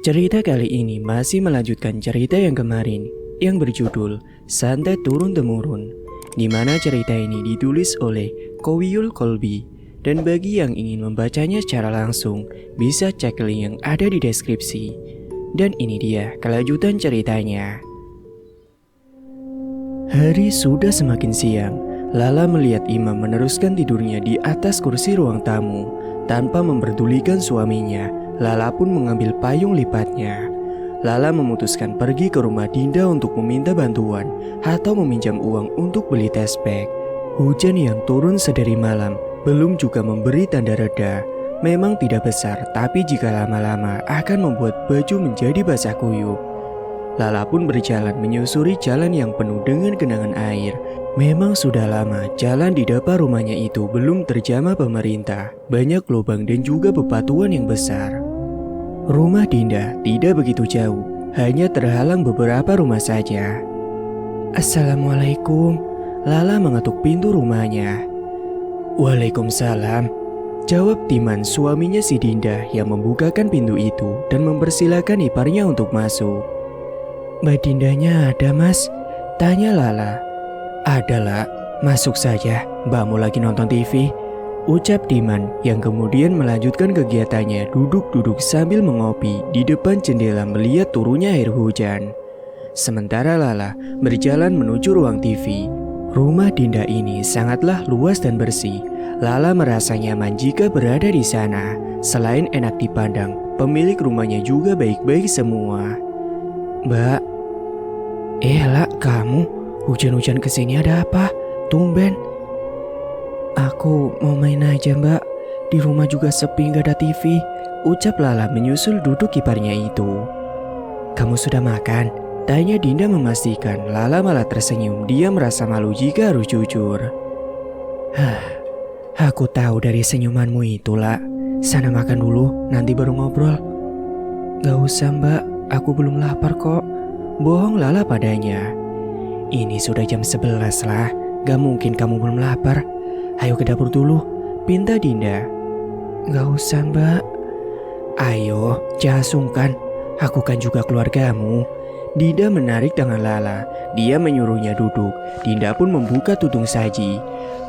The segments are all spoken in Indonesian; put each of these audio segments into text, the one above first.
Cerita kali ini masih melanjutkan cerita yang kemarin yang berjudul Santet Turun Temurun, di mana cerita ini ditulis oleh Kowiyul Kolbi. Dan bagi yang ingin membacanya secara langsung, bisa cek link yang ada di deskripsi. Dan ini dia kelanjutan ceritanya. Hari sudah semakin siang. Lala melihat Imam meneruskan tidurnya di atas kursi ruang tamu. Tanpa memperdulikan suaminya, Lala pun mengambil payung lipatnya. Lala memutuskan pergi ke rumah Dinda untuk meminta bantuan atau meminjam uang untuk beli tes pack. Hujan yang turun sedari malam belum juga memberi tanda reda. Memang tidak besar, tapi jika lama-lama akan membuat baju menjadi basah kuyup. Lala pun berjalan menyusuri jalan yang penuh dengan genangan air. Memang sudah lama jalan di depan rumahnya itu belum terjamah pemerintah. Banyak lubang dan juga bebatuan yang besar. Rumah Dinda tidak begitu jauh, hanya terhalang beberapa rumah saja. Assalamualaikum. Lala mengetuk pintu rumahnya. Waalaikumsalam, jawab Timan, suaminya si Dinda, yang membukakan pintu itu dan mempersilahkan iparnya untuk masuk. Mbak Dindanya ada, Mas? Tanya Lala. Ada lah, masuk saja, mbakmu lagi nonton TV, ucap Timan yang kemudian melanjutkan kegiatannya duduk-duduk sambil mengopi di depan jendela melihat turunnya air hujan. Sementara Lala berjalan menuju ruang TV. Rumah Dinda ini sangatlah luas dan bersih. Lala merasa nyaman jika berada di sana. Selain enak dipandang, pemilik rumahnya juga baik-baik semua. Mbak, Lak, kamu hujan-hujan kesini ada apa? Tumben. Aku mau main aja, Mbak. Di rumah juga sepi, gak ada TV, ucap Lala menyusul duduk iparnya itu. Kamu sudah makan? Tanya Dinda memastikan. Lala malah tersenyum. Dia merasa malu jika harus jujur. Aku tahu dari senyumanmu itu, Lak. Sana makan dulu, nanti baru ngobrol. Gak usah, Mbak. Aku belum lapar kok. Bohong Lala padanya. Ini sudah jam 11 lah. Gak mungkin kamu belum lapar. Ayo ke dapur dulu, pinta Dinda. Gak usah, Mbak. Ayo, jangan sungkan. Aku kan juga keluargamu. Dinda menarik tangan Lala. Dia menyuruhnya duduk. Dinda pun membuka tutung saji.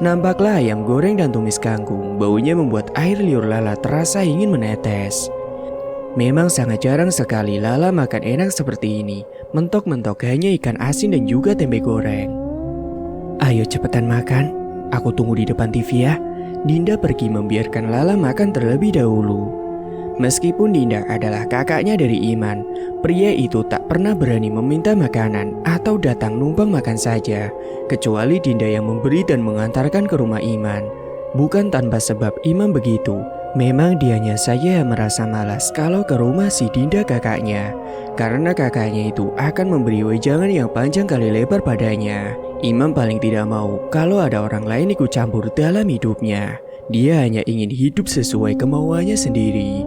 Nampaklah ayam goreng dan tumis kangkung. Baunya membuat air liur Lala terasa ingin menetes. Memang sangat jarang sekali Lala makan enak seperti ini. Mentok-mentok hanya ikan asin dan juga tempe goreng. Ayo cepetan makan. Aku tunggu di depan TV ya. Dinda pergi membiarkan Lala makan terlebih dahulu. Meskipun Dinda adalah kakaknya dari Iman, pria itu tak pernah berani meminta makanan atau datang numpang makan saja, kecuali Dinda yang memberi dan mengantarkan ke rumah Iman. Bukan tanpa sebab Iman begitu. Memang dianya saja yang merasa malas kalau ke rumah si Dinda kakaknya, karena kakaknya itu akan memberi wejangan yang panjang kali lebar padanya. Imam paling tidak mau kalau ada orang lain ikut campur dalam hidupnya. Dia hanya ingin hidup sesuai kemauannya sendiri.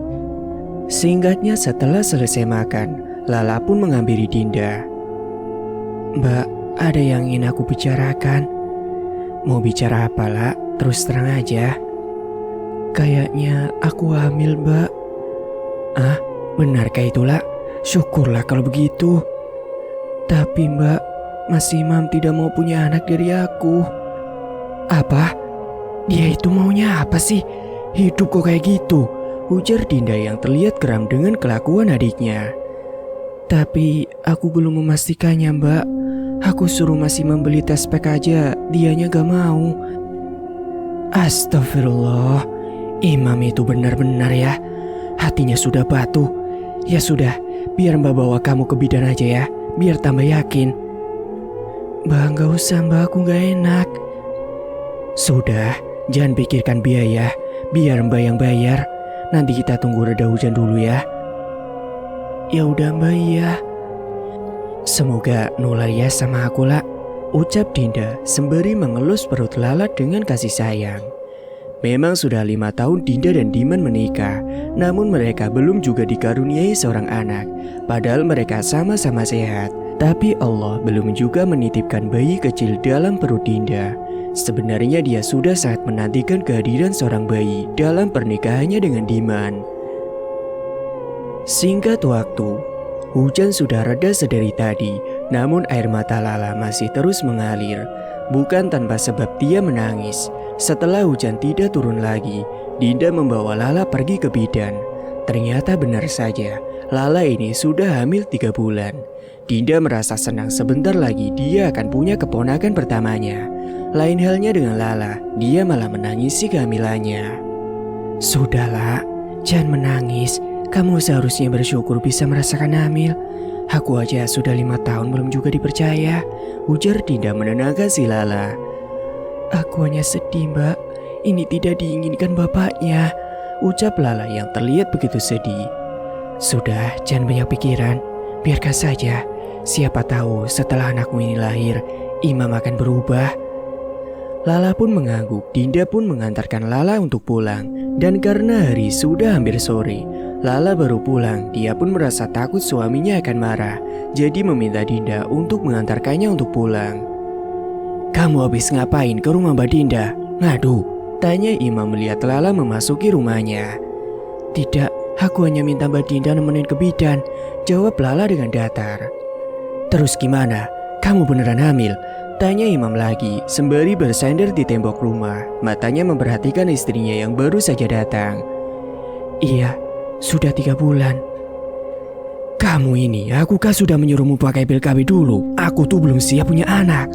Singkatnya, setelah selesai makan, Lala pun menghampiri Dinda. Mbak, ada yang ingin aku bicarakan. Mau bicara apa, Lak? Terus terang aja. Kayaknya aku hamil, Mbak. Ah, benarkah itu, Lak? Syukurlah kalau begitu. Tapi Mbak, Mas Imam tidak mau punya anak dari aku. Apa? Dia itu maunya apa sih? Hidup kok kayak gitu? Ujar Dinda yang terlihat geram dengan kelakuan adiknya. Tapi aku belum memastikannya, Mbak. Aku suruh masih membeli tes pack aja, dianya gak mau. Astagfirullah, Imam itu benar-benar ya. Hatinya sudah batu. Ya sudah, biar Mbak bawa kamu ke bidan aja ya, biar tambah yakin. Mbak gak usah, Mbak, aku gak enak. Sudah, jangan pikirkan biaya, biar Mbak yang bayar. Nanti kita tunggu reda hujan dulu ya. Ya udah, Mbak, ya. Semoga nular ya sama aku, Lak, ucap Dinda sembari mengelus perut Lala dengan kasih sayang. Memang sudah 5 tahun Dinda dan Diman menikah, namun mereka belum juga dikaruniai seorang anak. Padahal mereka sama-sama sehat, tapi Allah belum juga menitipkan bayi kecil dalam perut Dinda. Sebenarnya dia sudah sangat menantikan kehadiran seorang bayi dalam pernikahannya dengan Diman. Singkat waktu, hujan sudah reda sedari tadi, namun air mata Lala masih terus mengalir. Bukan tanpa sebab dia menangis. Setelah hujan tidak turun lagi, Dinda membawa Lala pergi ke bidan. Ternyata benar saja, Lala ini sudah hamil 3 bulan. Dinda merasa senang sebentar lagi dia akan punya keponakan pertamanya. Lain halnya dengan Lala, dia malah menangisi kehamilannya. Sudahlah, jangan menangis. Kamu seharusnya bersyukur bisa merasakan hamil. Aku aja sudah 5 tahun belum juga dipercaya, ujar Dinda menenangkan si Lala. Aku hanya sedih, Mbak. Ini tidak diinginkan bapaknya, ucap Lala yang terlihat begitu sedih. Sudah, jangan banyak pikiran. Biarkan saja. Siapa tahu setelah anakmu ini lahir, Imam akan berubah. Lala pun mengangguk. Dinda pun mengantarkan Lala untuk pulang. Dan karena hari sudah hampir sore, Lala baru pulang. Dia pun merasa takut suaminya akan marah, jadi meminta Dinda untuk mengantarkannya untuk pulang. Kamu habis ngapain ke rumah Mbak Dinda? Ngadu? Tanya Imam melihat Lala memasuki rumahnya. Tidak, aku hanya minta Mbak Dinda nemenin ke bidan, jawab Lala dengan datar. Terus gimana? Kamu beneran hamil? Tanya Imam lagi sembari bersandar di tembok rumah. Matanya memperhatikan istrinya yang baru saja datang. Iya, sudah 3 bulan. Kamu ini, aku kan sudah menyuruhmu pakai pil KB dulu. Aku tuh belum siap punya anak.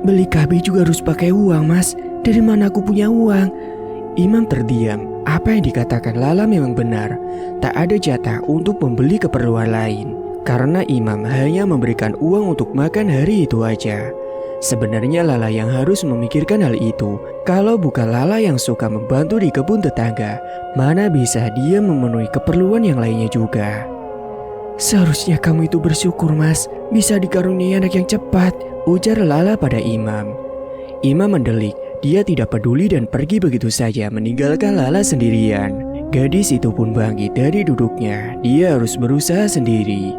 Beli KB juga harus pakai uang, Mas. Dari mana aku punya uang? Imam terdiam. Apa yang dikatakan Lala memang benar. Tak ada jatah untuk membeli keperluan lain. Karena Imam hanya memberikan uang untuk makan hari itu aja. Sebenarnya Lala yang harus memikirkan hal itu. Kalau bukan Lala yang suka membantu di kebun tetangga, mana bisa dia memenuhi keperluan yang lainnya juga. Seharusnya kamu itu bersyukur, Mas. Bisa dikaruniai anak yang cepat, ujar Lala pada Imam. Imam mendelik. Dia tidak peduli dan pergi begitu saja meninggalkan Lala sendirian. Gadis itu pun bangkit dari duduknya. Dia harus berusaha sendiri.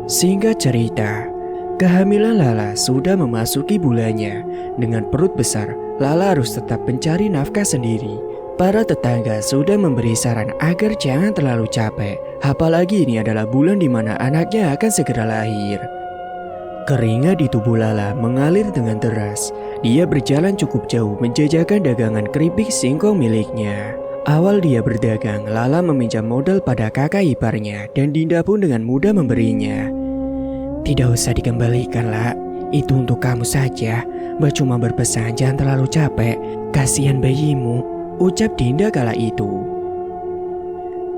Singkat cerita, kehamilan Lala sudah memasuki bulannya. Dengan perut besar, Lala harus tetap mencari nafkah sendiri. Para tetangga sudah memberi saran agar jangan terlalu capek. Apalagi ini adalah bulan di mana anaknya akan segera lahir. Keringat di tubuh Lala mengalir dengan deras. Dia berjalan cukup jauh menjajakan dagangan keripik singkong miliknya. Awal dia berdagang, Lala meminjam modal pada kakak iparnya dan Dinda pun dengan mudah memberinya. Tidak usah dikembalikan, La. Itu untuk kamu saja. Mbak cuma berpesan jangan terlalu capek. Kasihan bayimu, ucap Dinda kala itu.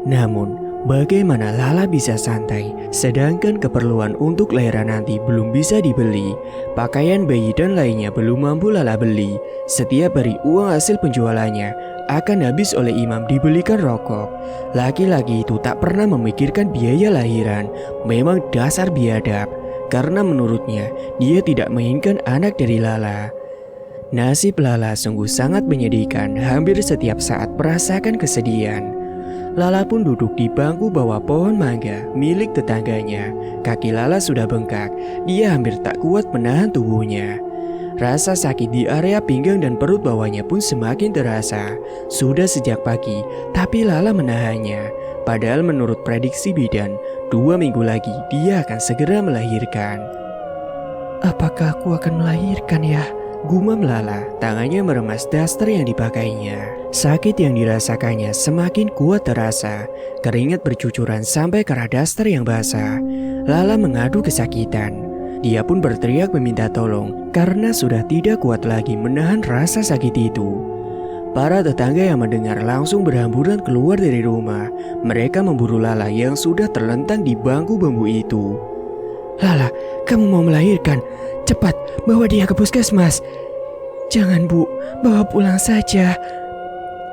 Namun, bagaimana Lala bisa santai, sedangkan keperluan untuk lahiran nanti belum bisa dibeli. Pakaian bayi dan lainnya belum mampu Lala beli. Setiap hari uang hasil penjualannya akan habis oleh Imam dibelikan rokok. Laki-laki itu tak pernah memikirkan biaya lahiran. Memang dasar biadab, karena menurutnya dia tidak menginginkan anak dari Lala. Nasib Lala sungguh sangat menyedihkan. Hampir setiap saat merasakan kesedihan. Lala pun duduk di bangku bawah pohon mangga milik tetangganya. Kaki Lala sudah bengkak. Dia hampir tak kuat menahan tubuhnya. Rasa sakit di area pinggang dan perut bawahnya pun semakin terasa. Sudah sejak pagi, tapi Lala menahannya. Padahal menurut prediksi bidan, 2 minggu lagi dia akan segera melahirkan. Apakah aku akan melahirkan ya? Gumam Lala, tangannya meremas daster yang dipakainya. Sakit yang dirasakannya semakin kuat terasa. Keringat bercucuran sampai ke arah daster yang basah. Lala mengadu kesakitan. Dia pun berteriak meminta tolong karena sudah tidak kuat lagi menahan rasa sakit itu. Para tetangga yang mendengar langsung berhamburan keluar dari rumah. Mereka memburu Lala yang sudah terlentang di bangku bambu itu. Lala, kamu mau melahirkan? Cepat, bawa dia ke puskesmas. Jangan, Bu, bawa pulang saja.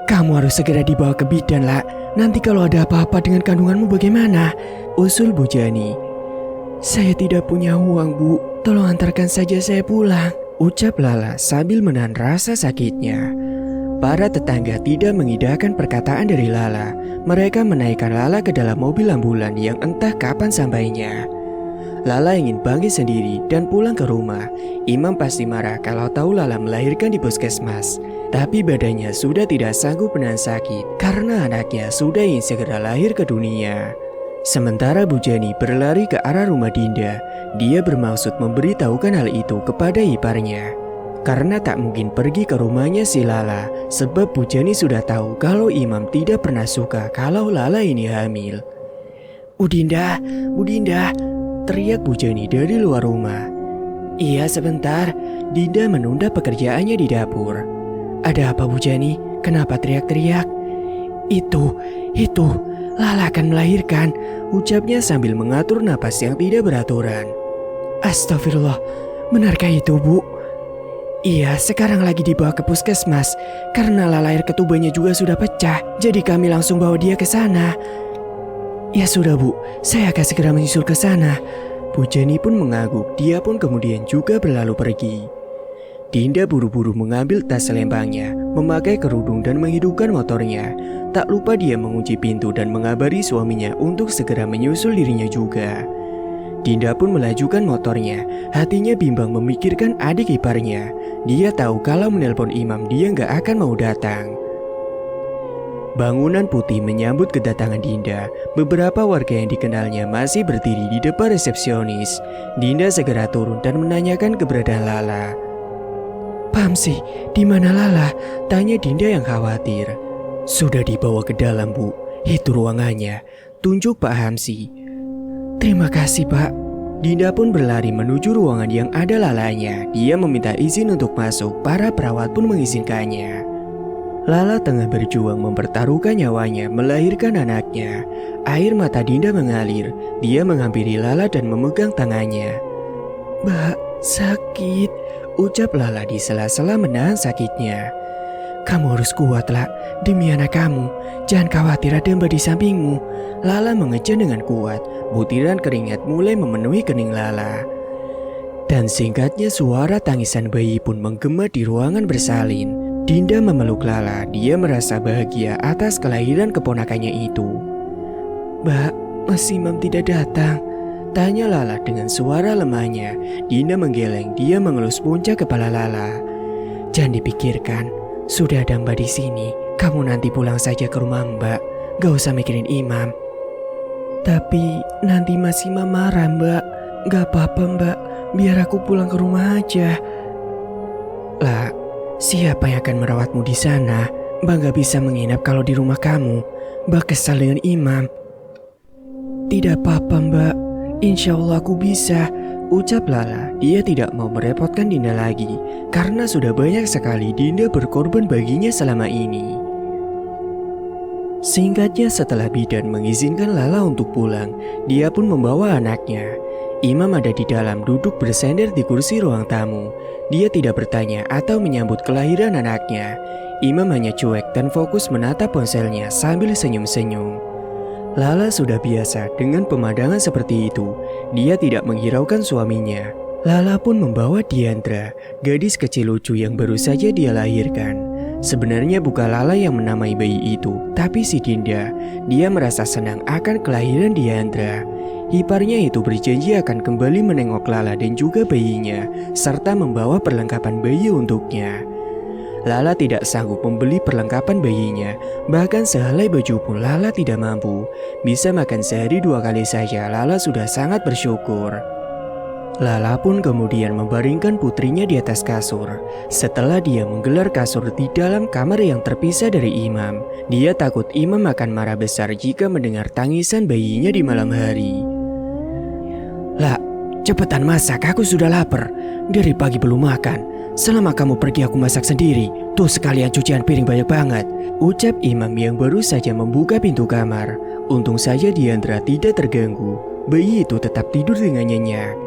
Kamu harus segera dibawa ke bidan, La. Nanti kalau ada apa-apa dengan kandunganmu bagaimana? Usul Bu Jani. Saya tidak punya uang, Bu. Tolong antarkan saja saya pulang, ucap Lala sambil menahan rasa sakitnya. Para tetangga tidak mengindahkan perkataan dari Lala. Mereka menaikkan Lala ke dalam mobil ambulan yang entah kapan sampainya. Lala ingin bangkit sendiri dan pulang ke rumah. Imam pasti marah kalau tahu Lala melahirkan di puskesmas. Tapi badannya sudah tidak sanggup menahan sakit karena anaknya sudah ingin segera lahir ke dunia. Sementara Bu Jani berlari ke arah rumah Dinda. Dia bermaksud memberitahukan hal itu kepada iparnya. Karena tak mungkin pergi ke rumahnya si Lala, sebab Bu Jani sudah tahu kalau Imam tidak pernah suka kalau Lala ini hamil. Bu Dinda, teriak Bu Jani dari luar rumah. Iya sebentar, Dinda menunda pekerjaannya di dapur. Ada apa Bu Jani? Kenapa teriak-teriak? Itu, Lala akan melahirkan, ucapnya sambil mengatur napas yang tidak beraturan. Astagfirullah, benarkah itu Bu? Iya, sekarang lagi dibawa ke puskesmas. Karena Lala air ketubannya juga sudah pecah, jadi kami langsung bawa dia ke sana. Ya sudah Bu, saya akan segera menyusul ke sana. Bu Jani pun mengangguk, dia pun kemudian juga berlalu pergi. Dinda buru-buru mengambil tas selempangnya, memakai kerudung dan menghidupkan motornya. Tak lupa dia mengunci pintu dan mengabari suaminya untuk segera menyusul dirinya juga. Dinda pun melajukan motornya, hatinya bimbang memikirkan adik iparnya. Dia tahu kalau menelpon Imam dia nggak akan mau datang. Bangunan putih menyambut kedatangan Dinda. Beberapa warga yang dikenalnya masih berdiri di depan resepsionis. Dinda segera turun dan menanyakan keberadaan Lala. Pamsi, di mana Lala? Tanya Dinda yang khawatir. Sudah dibawa ke dalam Bu, itu ruangannya. Tunjuk Pak Hamsi. Terima kasih Pak. Dinda pun berlari menuju ruangan yang ada Lalanya. Dia meminta izin untuk masuk, para perawat pun mengizinkannya. Lala tengah berjuang mempertaruhkan nyawanya melahirkan anaknya. Air mata Dinda mengalir. Dia menghampiri Lala dan memegang tangannya. Mbak, sakit, ucap Lala di sela-sela menahan sakitnya. Kamu harus kuat, Lak, demi anak kamu. Jangan khawatir, ada Mbak di sampingmu. Lala mengejar dengan kuat. Butiran keringat mulai memenuhi kening Lala. Dan singkatnya suara tangisan bayi pun menggema di ruangan bersalin. Dinda memeluk Lala. Dia merasa bahagia atas kelahiran keponakannya itu. Mbak, Mas Imam tidak datang? Tanya Lala dengan suara lemahnya. Dinda menggeleng. Dia mengelus puncak kepala Lala. Jangan dipikirkan. Sudah ada Mbak di sini. Kamu nanti pulang saja ke rumah Mbak. Gak usah mikirin Imam. Tapi nanti Mas Imam marah Mbak. Gak apa-apa Mbak. Biar aku pulang ke rumah aja. Lah, siapa yang akan merawatmu di sana? Mbak gak bisa menginap kalau di rumah kamu. Mbak kesal dengan Imam. Tidak apa-apa Mbak. Insya Allah aku bisa, ucap Lala. Dia tidak mau merepotkan Dinda lagi karena sudah banyak sekali Dinda berkorban baginya selama ini. Singkatnya setelah bidan mengizinkan Lala untuk pulang, dia pun membawa anaknya. Imam ada di dalam duduk bersender di kursi ruang tamu. Dia tidak bertanya atau menyambut kelahiran anaknya. Imam hanya cuek dan fokus menatap ponselnya sambil senyum-senyum. Lala sudah biasa dengan pemandangan seperti itu. Dia tidak menghiraukan suaminya. Lala pun membawa Diandra, gadis kecil lucu yang baru saja dia lahirkan. Sebenarnya bukan Lala yang menamai bayi itu, tapi si Dinda. Dia merasa senang akan kelahiran Diandra. Iparnya itu berjanji akan kembali menengok Lala dan juga bayinya, serta membawa perlengkapan bayi untuknya. Lala tidak sanggup membeli perlengkapan bayinya, bahkan sehelai baju pun Lala tidak mampu. Bisa makan sehari 2 kali saja, Lala sudah sangat bersyukur. Lala pun kemudian membaringkan putrinya di atas kasur. Setelah dia menggelar kasur di dalam kamar yang terpisah dari Imam, dia takut Imam akan marah besar jika mendengar tangisan bayinya di malam hari. Lah, cepetan masak, aku sudah lapar. Dari pagi belum makan. Selama kamu pergi aku masak sendiri. Tuh sekalian cucian piring banyak banget, ucap Imam yang baru saja membuka pintu kamar. Untung saja Diandra tidak terganggu. Bayi itu tetap tidur dengan nyenyak.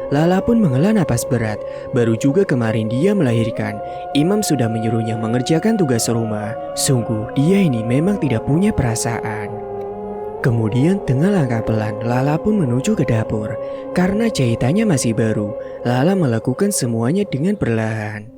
Lala pun menghela napas berat. Baru juga kemarin dia melahirkan. Imam sudah menyuruhnya mengerjakan tugas rumah. Sungguh dia ini memang tidak punya perasaan. Kemudian dengan langkah pelan Lala pun menuju ke dapur. Karena jahitannya masih baru, Lala melakukan semuanya dengan perlahan.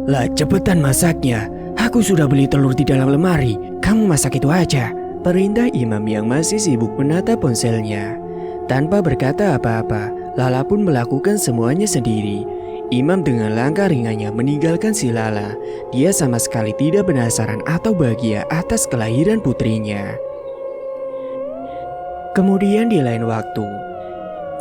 Lah cepetan masaknya. Aku sudah beli telur di dalam lemari. Kamu masak itu aja, perintah Imam yang masih sibuk menatap ponselnya. Tanpa berkata apa-apa, Lala pun melakukan semuanya sendiri. Imam dengan langkah ringannya meninggalkan si Lala. Dia sama sekali tidak penasaran atau bahagia atas kelahiran putrinya. Kemudian di lain waktu,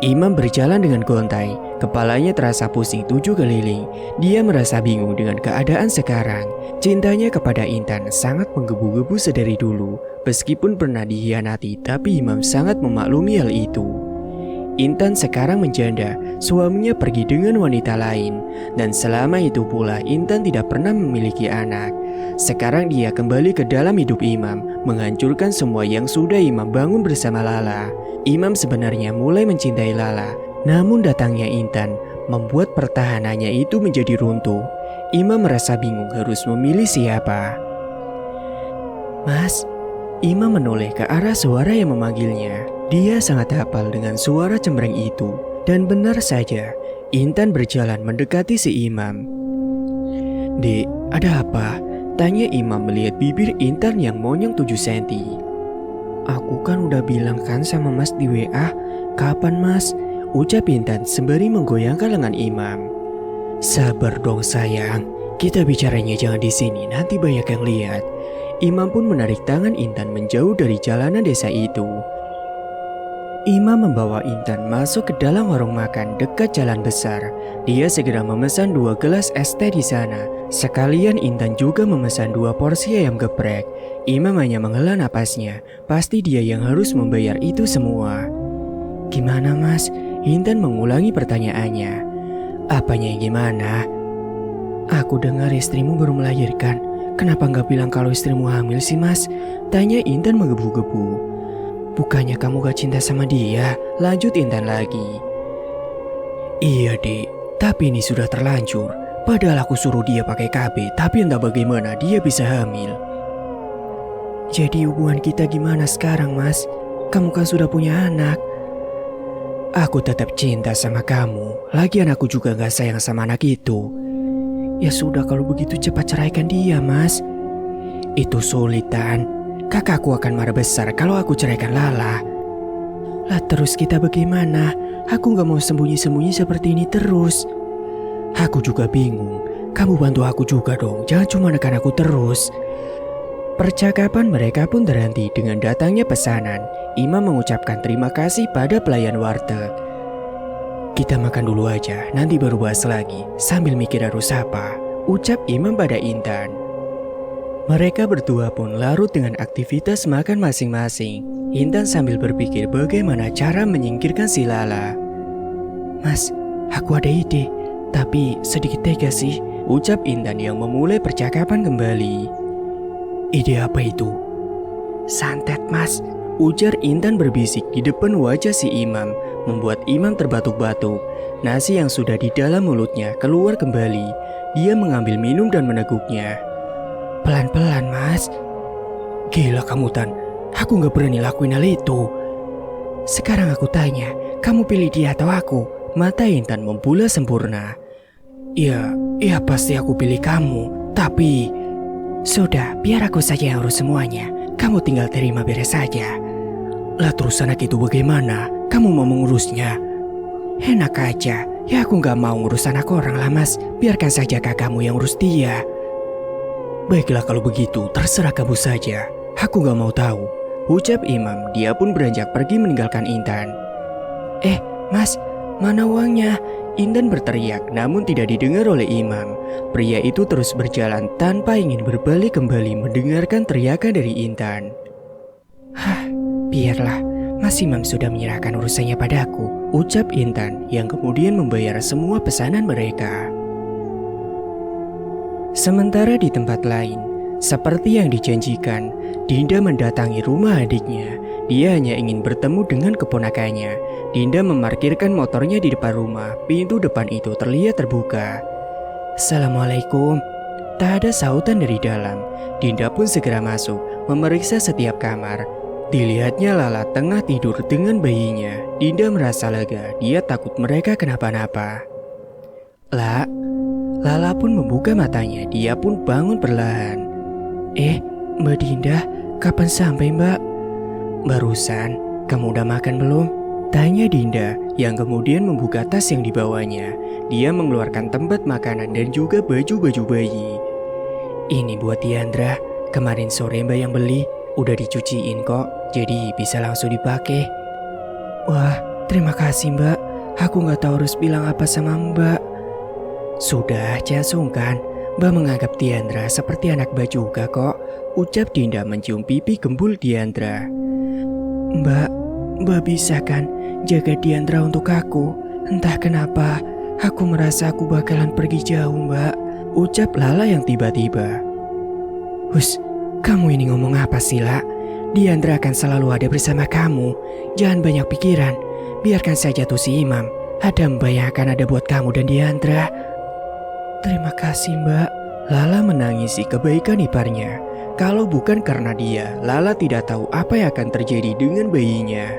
Imam berjalan dengan gontai. Kepalanya terasa pusing 7 keliling. Dia merasa bingung dengan keadaan sekarang. Cintanya kepada Intan sangat menggebu-gebu sedari dulu. Meskipun pernah dikhianati, tapi Imam sangat memaklumi hal itu. Intan sekarang menjanda, suaminya pergi dengan wanita lain. Dan selama itu pula Intan tidak pernah memiliki anak. Sekarang dia kembali ke dalam hidup Imam, menghancurkan semua yang sudah Imam bangun bersama Lala. Imam sebenarnya mulai mencintai Lala, namun datangnya Intan membuat pertahanannya itu menjadi runtuh. Imam merasa bingung harus memilih siapa. "Mas," Imam menoleh ke arah suara yang memanggilnya. Dia sangat hafal dengan suara cembereng itu. Dan benar saja, Intan berjalan mendekati si Imam. "Dek, ada apa?" tanya Imam melihat bibir Intan yang monyong 7 cm. "Aku kan udah bilang kan sama Mas di WA. Kapan Mas?" ucap Intan sembari menggoyangkan lengan Imam. "Sabar dong sayang, kita bicaranya jangan di sini, nanti banyak yang lihat." Imam pun menarik tangan Intan menjauh dari jalanan desa itu. Imam membawa Intan masuk ke dalam warung makan dekat jalan besar. Dia segera memesan 2 gelas es teh di sana. Sekalian Intan juga memesan 2 porsi ayam geprek. Imam hanya menghela napasnya. Pasti dia yang harus membayar itu semua. "Gimana Mas?" Intan mengulangi pertanyaannya. "Apanya yang gimana?" "Aku dengar istrimu baru melahirkan. Kenapa nggak bilang kalau istrimu hamil sih Mas?" tanya Intan menggebu-gebu. "Bukannya kamu gak cinta sama dia?" lanjut Intan lagi. "Iya dek, tapi ini sudah terlanjur. Padahal aku suruh dia pakai KB, tapi entah bagaimana dia bisa hamil." "Jadi hubungan kita gimana sekarang Mas? Kamu kan sudah punya anak." "Aku tetap cinta sama kamu. Lagian aku juga gak sayang sama anak itu." "Ya sudah kalau begitu cepat ceraikan dia Mas." "Itu sulit Tan. Kakakku akan marah besar kalau aku ceraikan Lala." "Lah terus kita bagaimana? Aku gak mau sembunyi-sembunyi seperti ini terus." "Aku juga bingung. Kamu bantu aku juga dong. Jangan cuma nekan aku terus." Percakapan mereka pun terhenti dengan datangnya pesanan. Imam mengucapkan terima kasih pada pelayan warteg. "Kita makan dulu aja, nanti baru bahas lagi. Sambil mikir harus apa," ucap Imam pada Intan. Mereka berdua pun larut dengan aktivitas makan masing-masing. Intan sambil berpikir bagaimana cara menyingkirkan si Lala. "Mas, aku ada ide, tapi sedikit tega sih," ucap Intan yang memulai percakapan kembali. "Ide apa itu?" "Santet Mas," ujar Intan berbisik di depan wajah si Imam, membuat Imam terbatuk-batuk. Nasi yang sudah di dalam mulutnya keluar kembali. Dia mengambil minum dan meneguknya. "Pelan-pelan Mas." "Gila kamu Tan, aku gak berani lakuin hal itu." "Sekarang aku tanya, kamu pilih dia atau aku?" Mata Intan membula sempurna. Ya pasti aku pilih kamu. Tapi..." "Sudah, biar aku saja yang urus semuanya. Kamu tinggal terima beres saja." "Lah terus anak itu bagaimana? Kamu mau mengurusnya?" "Enak aja, ya aku gak mau ngurus anak orang lah Mas. Biarkan saja kakakmu yang urus dia." "Baiklah kalau begitu, terserah kamu saja. Aku gak mau tahu," ucap Imam. Dia pun beranjak pergi meninggalkan Intan. Mas, mana uangnya?" Intan berteriak namun tidak didengar oleh Imam. Pria itu terus berjalan tanpa ingin berbalik kembali mendengarkan teriakan dari Intan. Biarlah, Mas Imam sudah menyerahkan urusannya padaku," ucap Intan yang kemudian membayar semua pesanan mereka. Sementara di tempat lain, seperti yang dijanjikan, Dinda mendatangi rumah adiknya. Dia hanya ingin bertemu dengan keponakannya. Dinda memarkirkan motornya di depan rumah. Pintu depan itu terlihat terbuka. "Assalamualaikum." Tak ada sautan dari dalam. Dinda pun segera masuk, memeriksa setiap kamar. Dilihatnya Lala tengah tidur dengan bayinya. Dinda merasa lega, dia takut mereka kenapa-napa. Lala pun membuka matanya, dia pun bangun perlahan. Mbak Dinda, kapan sampai Mbak?" "Barusan, kamu udah makan belum?" Tanya Dinda yang kemudian membuka tas yang dibawanya. Dia mengeluarkan tempat makanan dan juga baju-baju bayi. Ini buat Diandra, kemarin sore Mbak yang beli, udah dicuciin kok, jadi bisa langsung dipakai. Wah, terima kasih Mbak, aku gak tahu harus bilang apa sama Mbak. Sudah, jangan sungkan, Mbak menganggap Diandra seperti anak Mbak juga kok, ucap Dinda mencium pipi gembul Diandra. Mbak bisa kan jaga Diandra untuk aku? Entah kenapa, aku merasa aku bakalan pergi jauh Mbak, ucap Lala yang tiba-tiba. Hus, kamu ini ngomong apa sih La? Diandra akan selalu ada bersama kamu, jangan banyak pikiran, biarkan saja tuh si Imam, ada Mbak yang akan ada buat kamu dan Diandra. Terima kasih Mbak. Lala menangisi kebaikan iparnya. Kalau bukan karena dia, Lala tidak tahu apa yang akan terjadi dengan bayinya.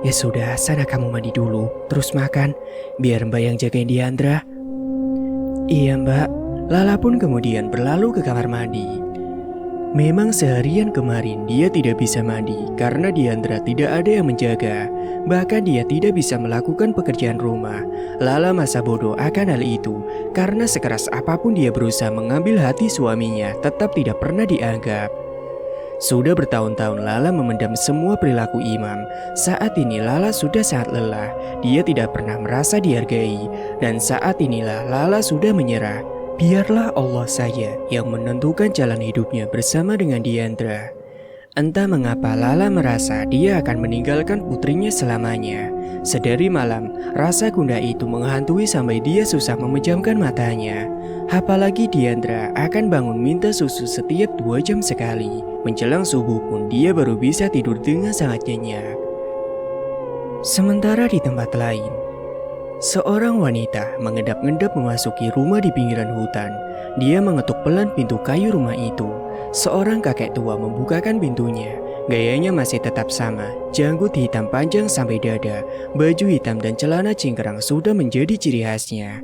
Ya sudah, sana kamu mandi dulu, terus makan, biar Mbak yang jagain Diandra. Iya Mbak. Lala pun kemudian berlalu ke kamar mandi. Memang seharian kemarin dia tidak bisa mandi karena Diandra tidak ada yang menjaga. Bahkan dia tidak bisa melakukan pekerjaan rumah. Lala masa bodoh akan hal itu karena sekeras apapun dia berusaha mengambil hati suaminya tetap tidak pernah dianggap. Sudah bertahun-tahun Lala memendam semua perilaku Imam. Saat ini Lala sudah sangat lelah. Dia tidak pernah merasa dihargai. Dan saat inilah Lala sudah menyerah. Biarlah Allah saja yang menentukan jalan hidupnya bersama dengan Diandra. Entah mengapa Lala merasa dia akan meninggalkan putrinya selamanya. Sedari malam, rasa gundah itu menghantui sampai dia susah memejamkan matanya. Apalagi Diandra akan bangun minta susu setiap 2 jam sekali. Menjelang subuh pun dia baru bisa tidur dengan sangat nyenyak. Sementara di tempat lain, seorang wanita mengendap-endap memasuki rumah di pinggiran hutan. Dia mengetuk pelan pintu kayu rumah itu. Seorang kakek tua membukakan pintunya. Gayanya masih tetap sama, janggut hitam panjang sampai dada, baju hitam dan celana cingkrang sudah menjadi ciri khasnya.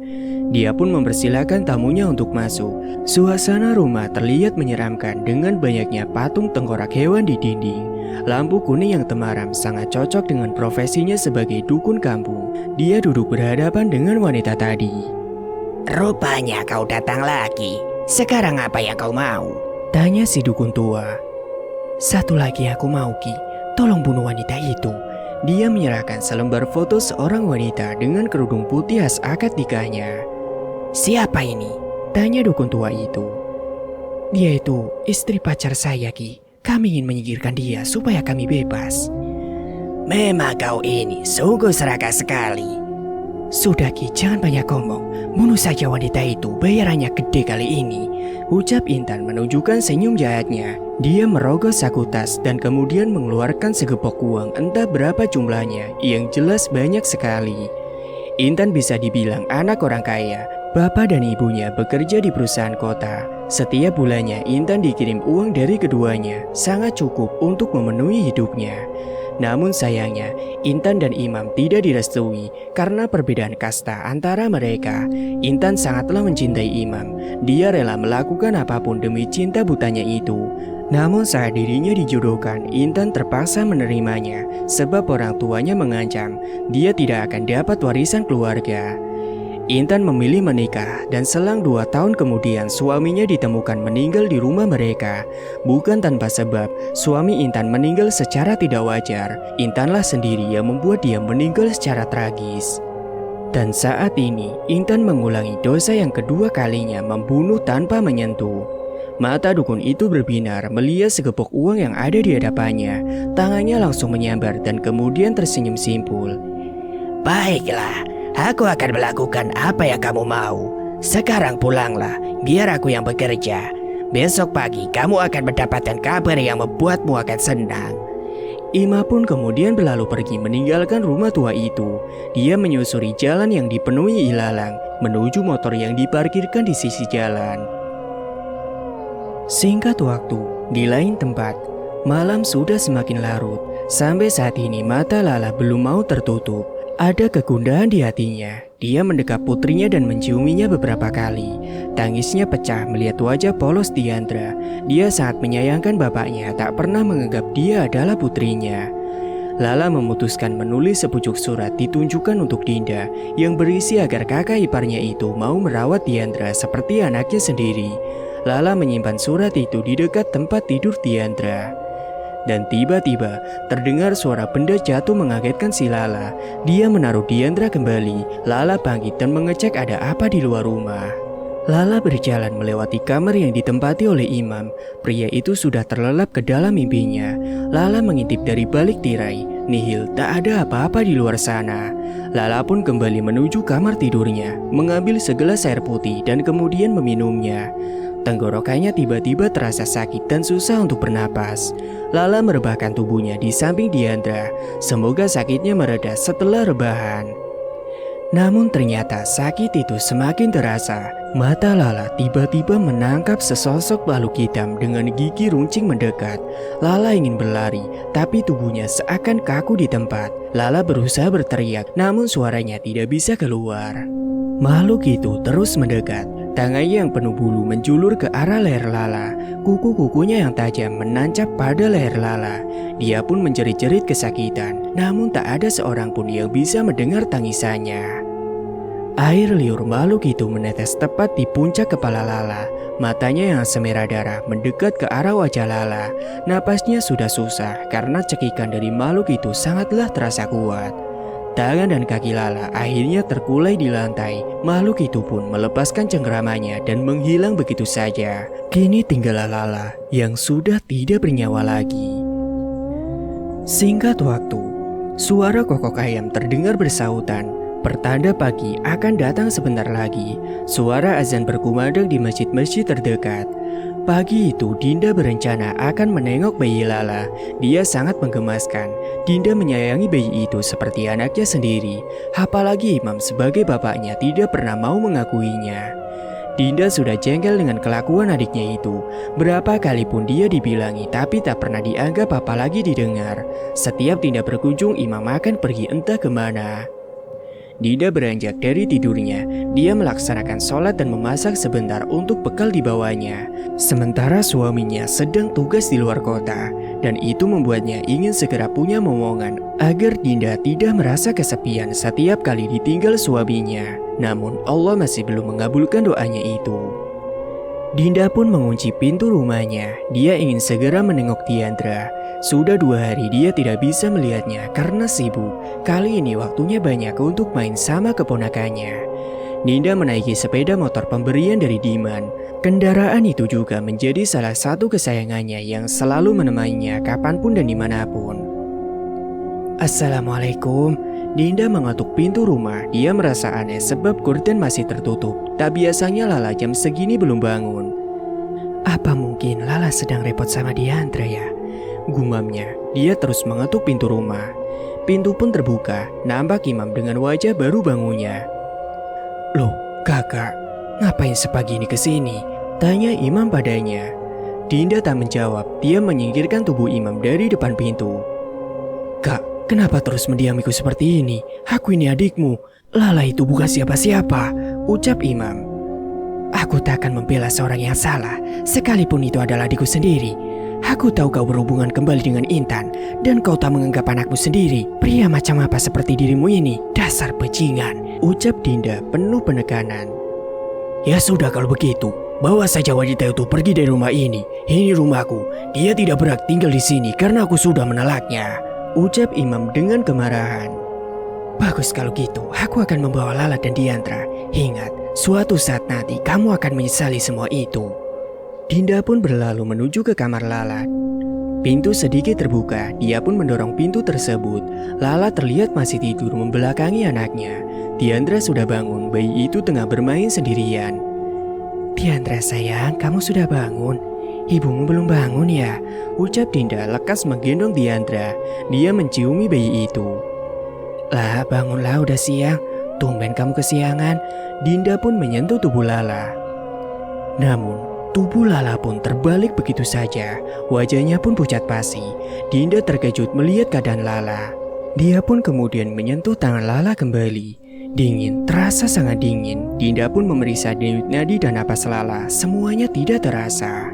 Dia pun mempersilahkan tamunya untuk masuk. Suasana rumah terlihat menyeramkan dengan banyaknya patung tengkorak hewan di dinding. Lampu kuning yang temaram sangat cocok dengan profesinya sebagai dukun kampung. Dia duduk berhadapan dengan wanita tadi. Rupanya kau datang lagi. Sekarang apa yang kau mau? Tanya si dukun tua. Satu lagi aku mau Ki, tolong bunuh wanita itu. Dia menyerahkan selembar foto seorang wanita dengan kerudung putih khas akad nikahnya. Siapa ini? Tanya dukun tua itu. Dia itu istri pacar saya Ki. Kami ingin menyingkirkan dia supaya kami bebas. Memang kau ini sungguh serakah sekali. Sudah Ki, jangan banyak ngomong. Bunuh saja wanita itu, bayarannya gede kali ini. Ucap Intan menunjukkan senyum jahatnya. Dia merogoh saku tas dan kemudian mengeluarkan segepok uang entah berapa jumlahnya, yang jelas banyak sekali. Intan bisa dibilang anak orang kaya. Bapak dan ibunya bekerja di perusahaan kota. Setiap bulannya Intan dikirim uang dari keduanya, sangat cukup untuk memenuhi hidupnya. Namun sayangnya, Intan dan Imam tidak direstui karena perbedaan kasta antara mereka. Intan sangatlah mencintai Imam. Dia rela melakukan apapun demi cinta butanya itu. Namun saat dirinya dijodohkan, Intan terpaksa menerimanya sebab orang tuanya mengancam dia tidak akan dapat warisan keluarga. Intan memilih menikah dan selang 2 tahun kemudian suaminya ditemukan meninggal di rumah mereka. Bukan tanpa sebab, suami Intan meninggal secara tidak wajar. Intanlah sendiri yang membuat dia meninggal secara tragis. Dan saat ini, Intan mengulangi dosa yang kedua kalinya, membunuh tanpa menyentuh. Mata dukun itu berbinar melihat segepok uang yang ada di hadapannya. Tangannya langsung menyambar dan kemudian tersenyum simpul. Baiklah. Aku akan melakukan apa yang kamu mau. Sekarang pulanglah, biar aku yang bekerja. Besok pagi kamu akan mendapatkan kabar yang membuatmu akan senang. Ima pun kemudian berlalu pergi meninggalkan rumah tua itu. Dia menyusuri jalan yang dipenuhi ilalang, menuju motor yang diparkirkan di sisi jalan. Singkat waktu, di lain tempat, malam sudah semakin larut. Sampai saat ini mata Lala belum mau tertutup. Ada kegundahan di hatinya. Dia mendekap putrinya dan menciuminya beberapa kali. Tangisnya pecah melihat wajah polos Diandra. Dia sangat menyayangkan bapaknya tak pernah menganggap dia adalah putrinya. Lala memutuskan menulis sepucuk surat ditunjukkan untuk Dinda yang berisi agar kakak iparnya itu mau merawat Diandra seperti anaknya sendiri. Lala menyimpan surat itu di dekat tempat tidur Diandra. Dan tiba-tiba terdengar suara benda jatuh mengagetkan si Lala. Dia menaruh Diandra kembali. Lala bangkit dan mengecek ada apa di luar rumah. Lala berjalan melewati kamar yang ditempati oleh Imam. Pria itu sudah terlelap ke dalam mimpinya. Lala mengintip dari balik tirai. Nihil, tak ada apa-apa di luar sana. Lala pun kembali menuju kamar tidurnya, mengambil segelas air putih dan kemudian meminumnya. Tenggorokannya tiba-tiba terasa sakit dan susah untuk bernapas. Lala merebahkan tubuhnya di samping Diandra. Semoga sakitnya mereda setelah rebahan. Namun ternyata sakit itu semakin terasa. Mata Lala tiba-tiba menangkap sesosok makhluk hitam dengan gigi runcing mendekat. Lala ingin berlari, tapi tubuhnya seakan kaku di tempat. Lala berusaha berteriak, namun suaranya tidak bisa keluar. Makhluk itu terus mendekat. Tangannya yang penuh bulu menjulur ke arah leher Lala. Kuku-kukunya yang tajam menancap pada leher Lala. Dia pun menjerit-jerit kesakitan, namun tak ada seorang pun yang bisa mendengar tangisannya. Air liur makhluk itu menetes tepat di puncak kepala Lala. Matanya yang semerah darah mendekat ke arah wajah Lala. Napasnya sudah susah karena cekikan dari makhluk itu sangatlah terasa kuat. Tangan dan kaki Lala akhirnya terkulai di lantai. Makhluk itu pun melepaskan cengkeramannya dan menghilang begitu saja. Kini tinggallah Lala yang sudah tidak bernyawa lagi. Singkat waktu, suara kokok ayam terdengar bersahutan. Pertanda pagi akan datang sebentar lagi. Suara azan berkumandang di masjid-masjid terdekat. Pagi itu Dinda berencana akan menengok bayi Lala. Dia sangat menggemaskan. Dinda menyayangi bayi itu seperti anaknya sendiri. Apalagi Imam sebagai bapaknya tidak pernah mau mengakuinya. Dinda sudah jengkel dengan kelakuan adiknya itu. Berapa kali pun dia dibilangi tapi tak pernah dianggap apalagi didengar. Setiap Dinda berkunjung Imam akan pergi entah kemana. Dinda beranjak dari tidurnya. Dia melaksanakan sholat dan memasak sebentar untuk bekal dibawanya. Sementara suaminya sedang tugas di luar kota. Dan itu membuatnya ingin segera punya momongan agar Dinda tidak merasa kesepian setiap kali ditinggal suaminya. Namun Allah masih belum mengabulkan doanya itu. Dinda pun mengunci pintu rumahnya. Dia ingin segera menengok Diandra. Sudah 2 hari dia tidak bisa melihatnya karena sibuk. Kali ini waktunya banyak untuk main sama keponakannya. Dinda menaiki sepeda motor pemberian dari Diman. Kendaraan itu juga menjadi salah satu kesayangannya yang selalu menemaninya kapanpun dan dimanapun. Assalamualaikum. Dinda mengetuk pintu rumah. Dia merasa aneh sebab gorden masih tertutup. Tak biasanya Lala jam segini belum bangun. Apa mungkin Lala sedang repot sama Diandra ya? Gumamnya. Dia terus mengetuk pintu rumah. Pintu pun terbuka. Nampak Imam dengan wajah baru bangunnya. Loh, kakak, ngapain sepagi ini kesini? Tanya Imam padanya. Dinda tak menjawab. Dia menyingkirkan tubuh Imam dari depan pintu. Kak, kenapa terus mendiamiku seperti ini? Aku ini adikmu. Lala itu bukan siapa-siapa, ucap Imam. Aku tak akan membela seorang yang salah, sekalipun itu adalah adikku sendiri. Aku tahu kau berhubungan kembali dengan Intan, dan kau tak menganggap anakmu sendiri. Pria macam apa seperti dirimu ini? Dasar bajingan, ucap Dinda penuh penekanan. Ya sudah kalau begitu, bawa saja wanita itu pergi dari rumah ini. Ini rumahku, dia tidak berhak tinggal di sini karena aku sudah menolaknya, ucap Imam dengan kemarahan. Bagus kalau gitu, aku akan membawa Lala dan Diandra. Ingat, suatu saat nanti kamu akan menyesali semua itu. Dinda pun berlalu menuju ke kamar Lala. Pintu sedikit terbuka, dia pun mendorong pintu tersebut. Lala terlihat masih tidur membelakangi anaknya. Diandra sudah bangun, bayi itu tengah bermain sendirian. Diandra sayang, kamu sudah bangun? Ibumu belum bangun ya? Ucap Dinda lekas menggendong Diandra. Dia menciumi bayi itu. Lah, bangunlah, udah siang. Tumben kamu kesiangan. Dinda pun menyentuh tubuh Lala. Namun tubuh Lala pun terbalik begitu saja. Wajahnya pun pucat pasi. Dinda terkejut melihat keadaan Lala. Dia pun kemudian menyentuh tangan Lala kembali. Dingin, terasa sangat dingin. Dinda pun memeriksa denyut nadi dan napas Lala. Semuanya tidak terasa.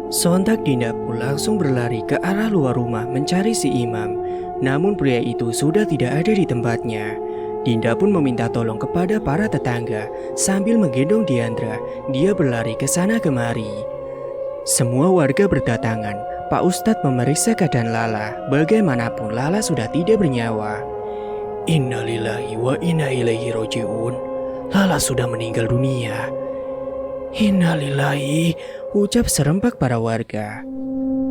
Sontak Dinda pun langsung berlari ke arah luar rumah mencari si Imam. Namun pria itu sudah tidak ada di tempatnya. Dinda pun meminta tolong kepada para tetangga. Sambil menggendong Diandra, dia berlari ke sana kemari. Semua warga berdatangan. Pak Ustadz memeriksa keadaan Lala. Bagaimanapun Lala sudah tidak bernyawa. Innalillahi wa inna ilaihi roji'un. Lala sudah meninggal dunia. Innalillahi, ucap serempak para warga.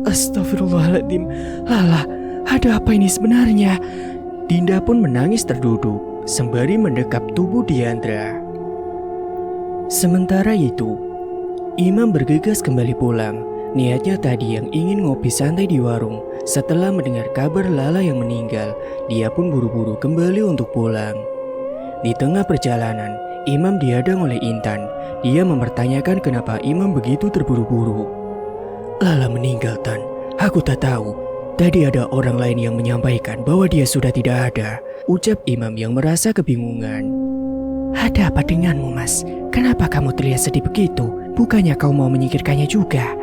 Astagfirullahaladzim, Lala, ada apa ini sebenarnya? Dinda pun menangis terduduk sembari mendekap tubuh Diandra. Sementara itu, Imam bergegas kembali pulang. Niatnya tadi yang ingin ngopi santai di warung. Setelah mendengar kabar Lala yang meninggal, dia pun buru-buru kembali untuk pulang. Di tengah perjalanan, Imam dihadang oleh Intan. Dia mempertanyakan kenapa Imam begitu terburu-buru. Lala meninggal, Tan. Aku tak tahu. Tadi ada orang lain yang menyampaikan bahwa dia sudah tidak ada, ucap Imam yang merasa kebingungan. Ada apa denganmu, Mas? Kenapa kamu terlihat sedih begitu? Bukannya kau mau menyingkirkannya juga?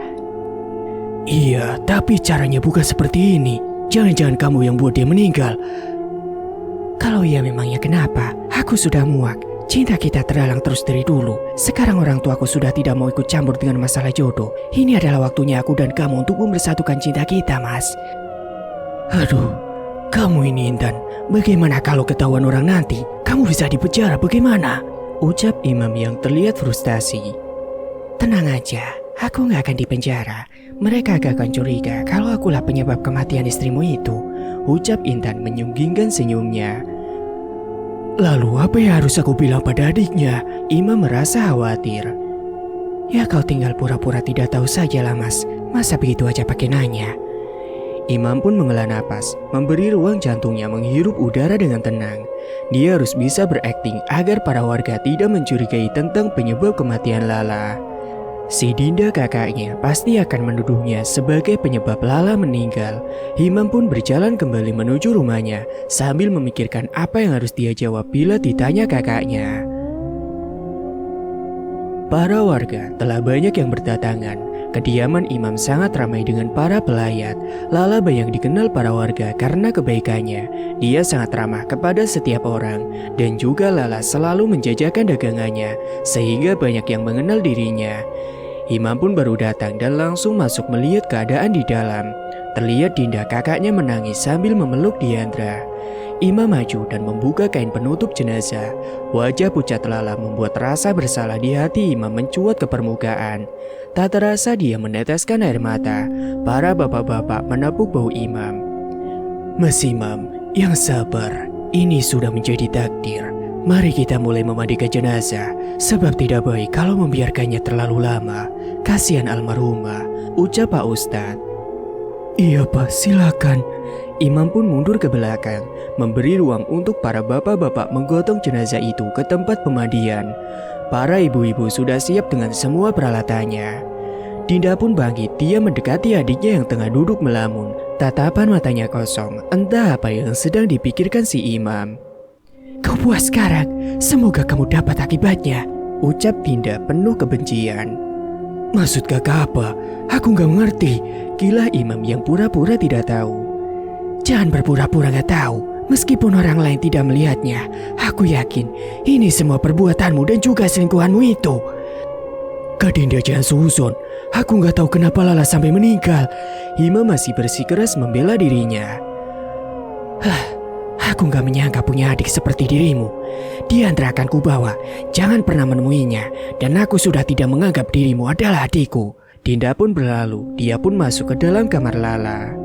Iya, tapi caranya bukan seperti ini. Jangan-jangan kamu yang buat dia meninggal. Kalau iya memangnya kenapa? Aku sudah muak. Cinta kita terhalang terus dari dulu. Sekarang orang tuaku sudah tidak mau ikut campur dengan masalah jodoh. Ini adalah waktunya aku dan kamu untuk mempersatukan cinta kita, Mas. Aduh, kamu ini Intan. Bagaimana kalau ketahuan orang nanti? Kamu bisa dipenjara bagaimana? Ucap Imam yang terlihat frustasi. Tenang aja, aku gak akan dipenjara. Mereka agak akan curiga kalau akulah penyebab kematian istrimu itu, ucap Intan menyunggingkan senyumnya. Lalu apa yang harus aku bilang pada adiknya? Imam merasa khawatir. Ya kau tinggal pura-pura tidak tahu sajalah, Mas. Masa begitu aja pakai nanya? Imam pun menghela napas, memberi ruang jantungnya menghirup udara dengan tenang. Dia harus bisa berakting agar para warga tidak mencurigai tentang penyebab kematian Lala. Si Dinda kakaknya pasti akan menuduhnya sebagai penyebab Lala meninggal. Imam pun berjalan kembali menuju rumahnya sambil memikirkan apa yang harus dia jawab bila ditanya kakaknya. Para warga telah banyak yang berdatangan. Kediaman Imam sangat ramai dengan para pelayat. Lala yang dikenal para warga karena kebaikannya. Dia sangat ramah kepada setiap orang. Dan juga Lala selalu menjajakan dagangannya, sehingga banyak yang mengenal dirinya. Imam pun baru datang dan langsung masuk melihat keadaan di dalam. Terlihat Dinda kakaknya menangis sambil memeluk Diandra. Imam maju dan membuka kain penutup jenazah. Wajah pucat Lala membuat rasa bersalah di hati Imam mencuat ke permukaan. Tak terasa dia meneteskan air mata. Para bapak-bapak menepuk bahu Imam. Mas Imam, yang sabar. Ini sudah menjadi takdir. Mari kita mulai memandikan jenazah. Sebab tidak baik kalau membiarkannya terlalu lama. Kasihan almarhumah, ucap Pak Ustadz. Iya Pak, silakan. Imam pun mundur ke belakang, memberi ruang untuk para bapak-bapak menggotong jenazah itu ke tempat pemandian. Para ibu-ibu sudah siap dengan semua peralatannya. Dinda pun bangkit, dia mendekati adiknya yang tengah duduk melamun. Tatapan matanya kosong, entah apa yang sedang dipikirkan si Imam. Kau puas sekarang, semoga kamu dapat akibatnya, ucap Dinda penuh kebencian. Maksud kakak apa? Aku gak mengerti, gila Imam yang pura-pura tidak tahu. Jangan berpura-pura gak tahu. Meskipun orang lain tidak melihatnya, aku yakin ini semua perbuatanmu dan juga selingkuhanmu itu. Kak Dinda jangan suzon. Aku gak tahu kenapa Lala sampai meninggal. Imam masih bersikeras membela dirinya. Aku gak menyangka punya adik seperti dirimu. Diandra akan kubawa. Jangan pernah menemuinya. Dan aku sudah tidak menganggap dirimu adalah adikku. Dinda pun berlalu. Dia pun masuk ke dalam kamar Lala.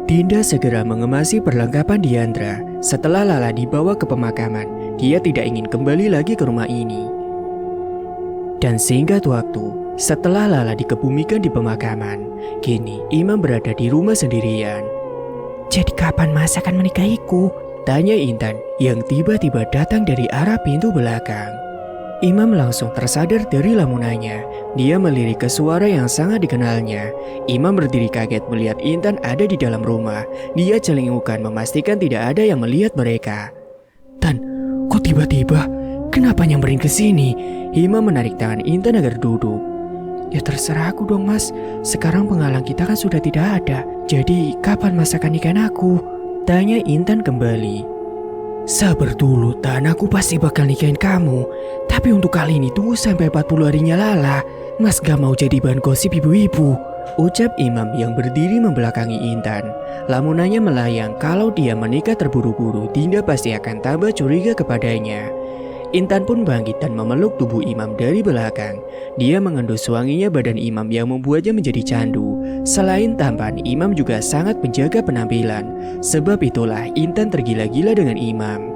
Dinda segera mengemasi perlengkapan Diandra. Setelah Lala dibawa ke pemakaman, dia tidak ingin kembali lagi ke rumah ini. Dan singkat waktu, setelah Lala dikebumikan di pemakaman, kini Imam berada di rumah sendirian. Jadi kapan Mas akan menikahiku? Tanya Intan yang tiba-tiba datang dari arah pintu belakang. Imam langsung tersadar dari lamunannya. Dia melirik ke suara yang sangat dikenalnya. Imam berdiri kaget melihat Intan ada di dalam rumah. Dia celingukan memastikan tidak ada yang melihat mereka. Tan, kok tiba-tiba? Kenapa nyamperin ke sini? Imam menarik tangan Intan agar duduk. Ya terserah aku dong Mas. Sekarang penghalang kita kan sudah tidak ada. Jadi kapan Mas akan nikahin aku? Tanya Intan kembali. Sabar dulu Tan, aku pasti bakal nikahin kamu. Tapi untuk kali ini tunggu sampai 40 harinya Lala. Mas gak mau jadi bahan gosip ibu-ibu, ucap Imam yang berdiri membelakangi Intan. Lamunannya melayang kalau dia menikah terburu-buru, Dinda pasti akan tambah curiga kepadanya. Intan pun bangkit dan memeluk tubuh Imam dari belakang. Dia mengendus wanginya badan Imam yang membuatnya menjadi candu. Selain tampan, Imam juga sangat menjaga penampilan. Sebab itulah Intan tergila-gila dengan Imam.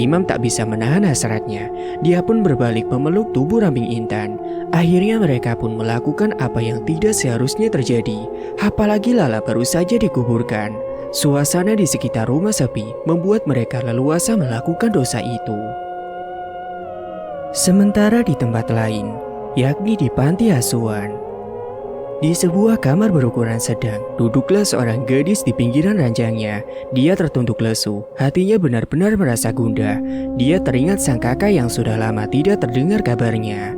Imam tak bisa menahan hasratnya. Dia pun berbalik memeluk tubuh ramping Intan. Akhirnya mereka pun melakukan apa yang tidak seharusnya terjadi. Apalagi Lala baru saja dikuburkan. Suasana di sekitar rumah sepi membuat mereka leluasa melakukan dosa itu. Sementara di tempat lain, yakni di panti asuhan. Di sebuah kamar berukuran sedang, duduklah seorang gadis di pinggiran ranjangnya. Dia tertunduk lesu, hatinya benar-benar merasa gundah. Dia teringat sang kakak yang sudah lama tidak terdengar kabarnya.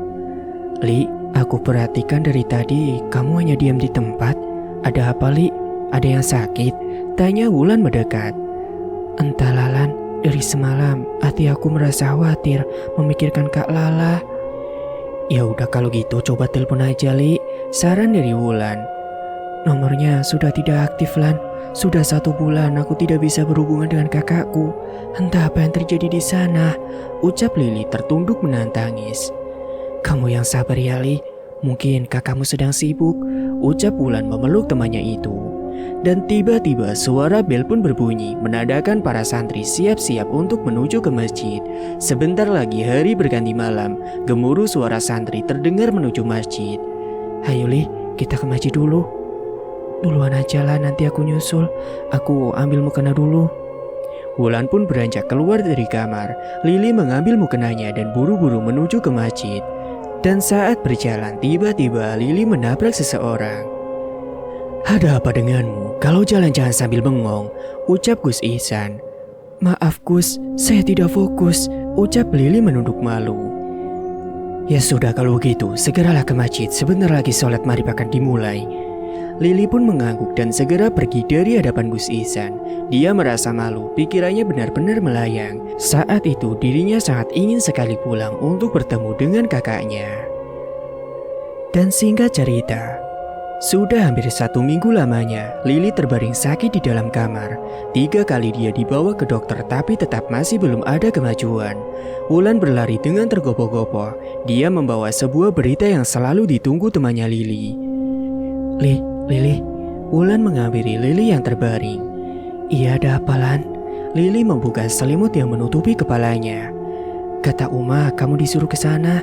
Li, aku perhatikan dari tadi kamu hanya diam di tempat. Ada apa Li? Ada yang sakit? Tanya Wulan mendekat. Entahlah Lan, dari semalam hati aku merasa khawatir memikirkan Kak Lala. Ya udah kalau gitu coba telepon aja Li, saran dari Wulan. Nomornya sudah tidak aktif Lan. Sudah 1 bulan aku tidak bisa berhubungan dengan kakakku. Entah apa yang terjadi di sana, ucap Lili tertunduk menahan tangis. Kamu yang sabar ya Li, mungkin kakakmu sedang sibuk, ucap Wulan memeluk temannya itu. Dan tiba-tiba suara bel pun berbunyi, menandakan para santri siap-siap untuk menuju ke masjid. Sebentar lagi hari berganti malam, gemuruh suara santri terdengar menuju masjid. Ayo Li, kita ke masjid dulu. Duluan aja lah, nanti aku nyusul. Aku ambil mukena dulu. Wulan pun beranjak keluar dari kamar. Lili mengambil mukenanya dan buru-buru menuju ke masjid. Dan saat berjalan, tiba-tiba Lili menabrak seseorang. Ada apa denganmu? Kalau jalan jangan sambil bengong, ucap Gus Ihsan. Maaf Gus, saya tidak fokus, ucap Lili menunduk malu. Ya sudah kalau begitu, segeralah ke masjid, sebentar lagi sholat maghrib akan dimulai. Lili pun mengangguk dan segera pergi dari hadapan Gus Ihsan. Dia merasa malu, pikirannya benar-benar melayang. Saat itu dirinya sangat ingin sekali pulang untuk bertemu dengan kakaknya. Dan singkat cerita, sudah hampir 1 minggu lamanya, Lili terbaring sakit di dalam kamar. 3 kali dia dibawa ke dokter tapi tetap masih belum ada kemajuan. Wulan berlari dengan tergopoh-gopoh. Dia membawa sebuah berita yang selalu ditunggu temannya Lili. Lili, Wulan menghampiri Lili yang terbaring. Iya ada apa Lan? Lili membuka selimut yang menutupi kepalanya. Kata Uma kamu disuruh ke sana.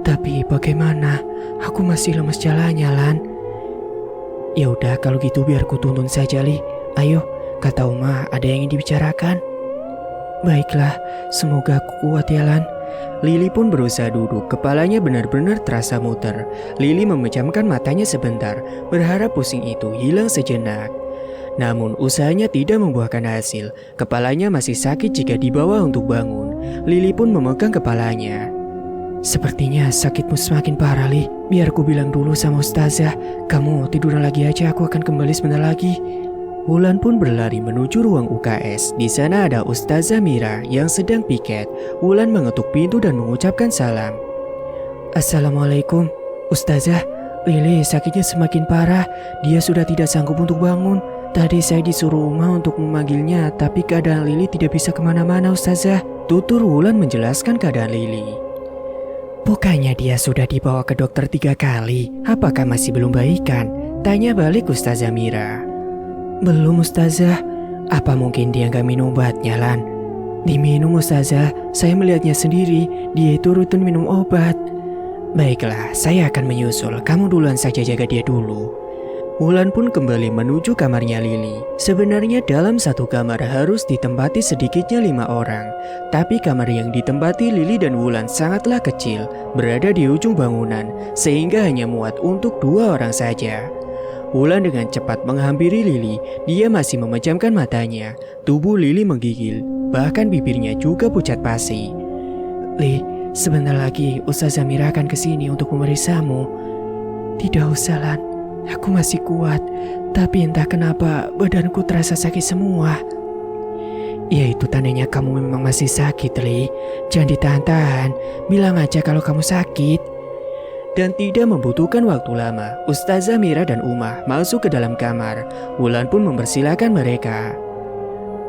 Tapi bagaimana? Aku masih lemes jalannya Lan. Ya udah kalau gitu biar ku tuntun saja Li. Ayo, kata Uma ada yang ingin dibicarakan. Baiklah, semoga aku kuat ya Lan. Lili pun berusaha duduk, kepalanya benar-benar terasa muter. Lili memejamkan matanya sebentar, berharap pusing itu hilang sejenak. Namun usahanya tidak membuahkan hasil, kepalanya masih sakit jika dibawa untuk bangun. Lili pun memegang kepalanya. Sepertinya sakitmu semakin parah Li. Biar ku bilang dulu sama Ustazah. Kamu tiduran lagi aja, aku akan kembali sebentar lagi. Wulan pun berlari menuju ruang UKS. Di sana ada Ustazah Mira yang sedang piket. Wulan mengetuk pintu dan mengucapkan salam. Assalamualaikum. Ustazah, Lili sakitnya semakin parah. Dia sudah tidak sanggup untuk bangun. Tadi saya disuruh Uma untuk memanggilnya, tapi keadaan Lili tidak bisa kemana-mana Ustazah. Tutur Wulan menjelaskan keadaan Lili. Bukannya dia sudah dibawa ke dokter 3 kali? Apakah masih belum baikan? Tanya balik Ustazah Mira. Belum Ustazah. Apa mungkin dia gak minum obatnya Lan? Diminum Ustazah, saya melihatnya sendiri. Dia itu rutin minum obat. Baiklah, saya akan menyusul. Kamu duluan saja jaga dia dulu. Wulan pun kembali menuju kamarnya Lili. Sebenarnya dalam satu kamar harus ditempati sedikitnya 5 orang. Tapi kamar yang ditempati Lili dan Wulan sangatlah kecil, berada di ujung bangunan, sehingga hanya muat untuk 2 orang saja. Wulan dengan cepat menghampiri Lili, dia masih memejamkan matanya. Tubuh Lili menggigil, bahkan bibirnya juga pucat pasi. Li, sebentar lagi Ustazah Mira akan kesini untuk memeriksamu. Tidak usah Lan. Aku masih kuat, tapi entah kenapa badanku terasa sakit semua. Ya itu tandanya kamu memang masih sakit, Li. Jangan ditahan-tahan, bilang aja kalau kamu sakit. Dan tidak membutuhkan waktu lama, Ustazah Mira dan Umah masuk ke dalam kamar. Wulan pun mempersilahkan mereka.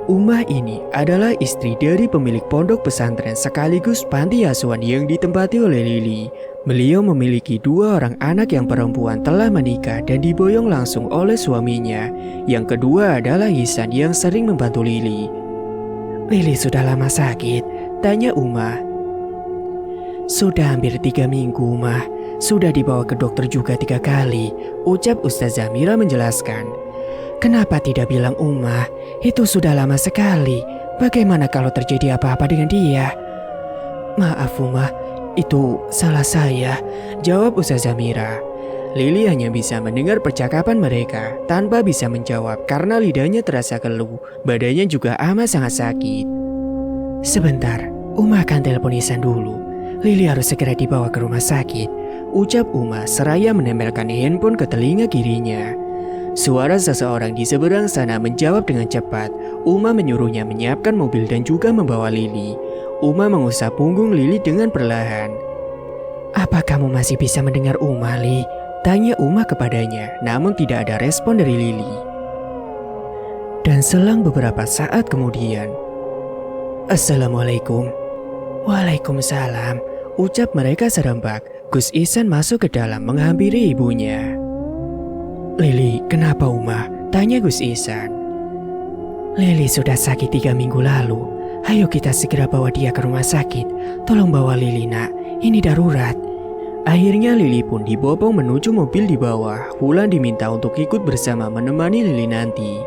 Umah ini adalah istri dari pemilik pondok pesantren sekaligus panti asuhan yang ditempati oleh Lili. Beliau memiliki 2 orang anak yang perempuan telah menikah dan diboyong langsung oleh suaminya. Yang kedua adalah Ihsan yang sering membantu Lili. Lili sudah lama sakit, tanya Umah. Sudah hampir 3 minggu, Umah. Sudah dibawa ke dokter juga 3 kali, ucap Ustazah Mira menjelaskan. Kenapa tidak bilang Umah? Itu sudah lama sekali. Bagaimana kalau terjadi apa-apa dengan dia? Maaf Umah, itu salah saya, jawab Ustazah Mira. Lili hanya bisa mendengar percakapan mereka tanpa bisa menjawab karena lidahnya terasa keluh, badannya juga amat sangat sakit. Sebentar, Umah akan telepon Ihsan dulu. Lili harus segera dibawa ke rumah sakit, ucap Umah seraya menempelkan handphone ke telinga kirinya. Suara seseorang di seberang sana menjawab dengan cepat. Umah menyuruhnya menyiapkan mobil dan juga membawa Lili. Umah mengusap punggung Lili dengan perlahan. Apa kamu masih bisa mendengar Umah, Li? Tanya Umah kepadanya, namun tidak ada respon dari Lili. Dan selang beberapa saat kemudian, Assalamualaikum. Waalaikumsalam, ucap mereka serempak. Gus Ihsan masuk ke dalam menghampiri ibunya. Lili, kenapa Umah? Tanya Gus Ihsan. Lili sudah sakit 3 minggu lalu. Ayo kita segera bawa dia ke rumah sakit. Tolong bawa Lili, nak. Ini darurat. Akhirnya Lili pun dibopong menuju mobil di bawah. Wulan diminta untuk ikut bersama menemani Lili nanti.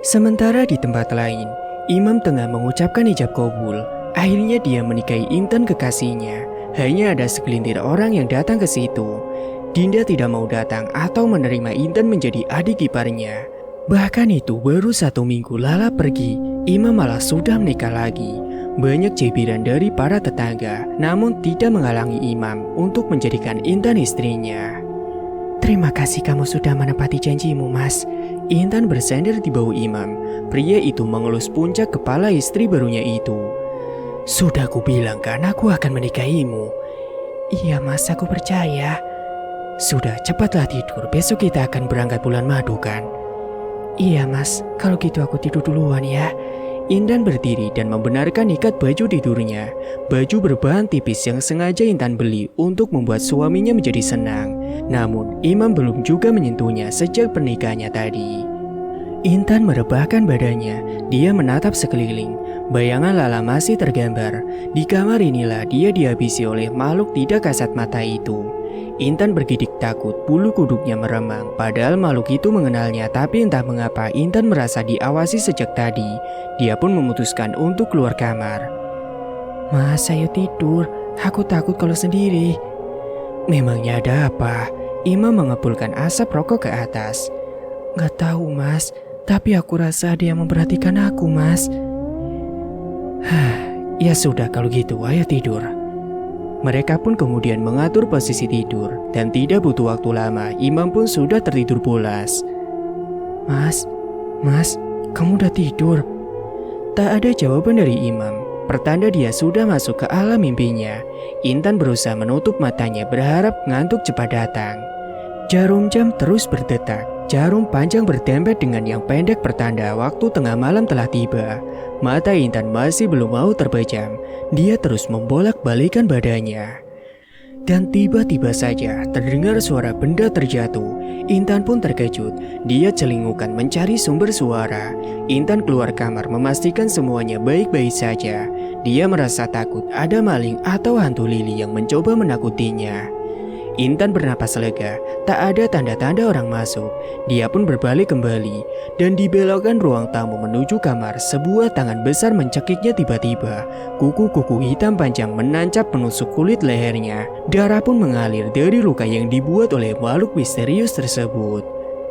Sementara di tempat lain, Imam tengah mengucapkan ijab kabul. Akhirnya dia menikahi Intan kekasihnya. Hanya ada segelintir orang yang datang ke situ. Dinda tidak mau datang atau menerima Intan menjadi adik iparnya. Bahkan itu baru 1 minggu Lala pergi, Imam malah sudah menikah lagi. Banyak cibiran dari para tetangga, namun tidak menghalangi Imam untuk menjadikan Intan istrinya. Terima kasih kamu sudah menepati janjimu, Mas. Intan bersandar di bahu Imam. Pria itu mengelus puncak kepala istri barunya itu. Sudah kubilang kan aku akan menikahimu. Iya Mas, aku percaya. Sudah, cepatlah tidur, besok kita akan berangkat bulan madu kan? Iya Mas, kalau gitu aku tidur duluan ya. Intan berdiri dan membenarkan ikat baju tidurnya. Baju berbahan tipis yang sengaja Intan beli untuk membuat suaminya menjadi senang. Namun, Imam belum juga menyentuhnya sejak pernikahannya tadi. Intan merebahkan badannya, dia menatap sekeliling. Bayangan Lala masih tergambar. Di kamar inilah dia dihabisi oleh makhluk tidak kasat mata itu. Intan bergidik takut, bulu kuduknya meremang. Padahal makhluk itu mengenalnya, tapi entah mengapa Intan merasa diawasi sejak tadi. Dia pun memutuskan untuk keluar kamar. Mas, ayo tidur. Aku takut kalau sendiri. Memangnya ada apa? Imam mengepulkan asap rokok ke atas. Gak tahu Mas, tapi aku rasa ada yang memperhatikan aku Mas. Ya sudah kalau gitu, ayo tidur. Mereka pun kemudian mengatur posisi tidur, dan tidak butuh waktu lama, Imam pun sudah tertidur pulas. Mas, kamu udah tidur? Tak ada jawaban dari Imam, pertanda dia sudah masuk ke alam mimpinya. Intan berusaha menutup matanya berharap ngantuk cepat datang. Jarum jam terus berdetak, jarum panjang berdempet dengan yang pendek pertanda waktu tengah malam telah tiba. Mata Intan masih belum mau terpejam, dia terus membolak-balikan badannya. Dan tiba-tiba saja terdengar suara benda terjatuh. Intan pun terkejut, dia celingukan mencari sumber suara. Intan keluar kamar memastikan semuanya baik-baik saja. Dia merasa takut ada maling atau hantu Lili yang mencoba menakutinya. Intan bernapas lega, tak ada tanda-tanda orang masuk. Dia pun berbalik kembali dan dibelokkan ruang tamu menuju kamar. Sebuah tangan besar mencekiknya tiba-tiba. Kuku-kuku hitam panjang menancap menusuk kulit lehernya. Darah pun mengalir dari luka yang dibuat oleh makhluk misterius tersebut.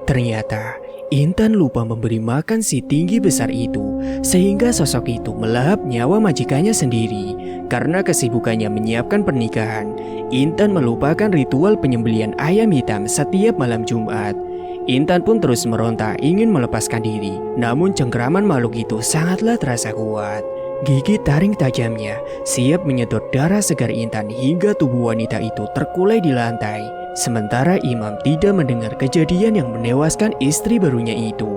Ternyata Intan lupa memberi makan si tinggi besar itu, sehingga sosok itu melahap nyawa majikannya sendiri. Karena kesibukannya menyiapkan pernikahan, Intan melupakan ritual penyembelihan ayam hitam setiap malam Jumat. Intan pun terus meronta ingin melepaskan diri, namun cengkeraman makhluk itu sangatlah terasa kuat. Gigi taring tajamnya siap menyedot darah segar Intan hingga tubuh wanita itu terkulai di lantai. Sementara Imam tidak mendengar kejadian yang menewaskan istri barunya itu.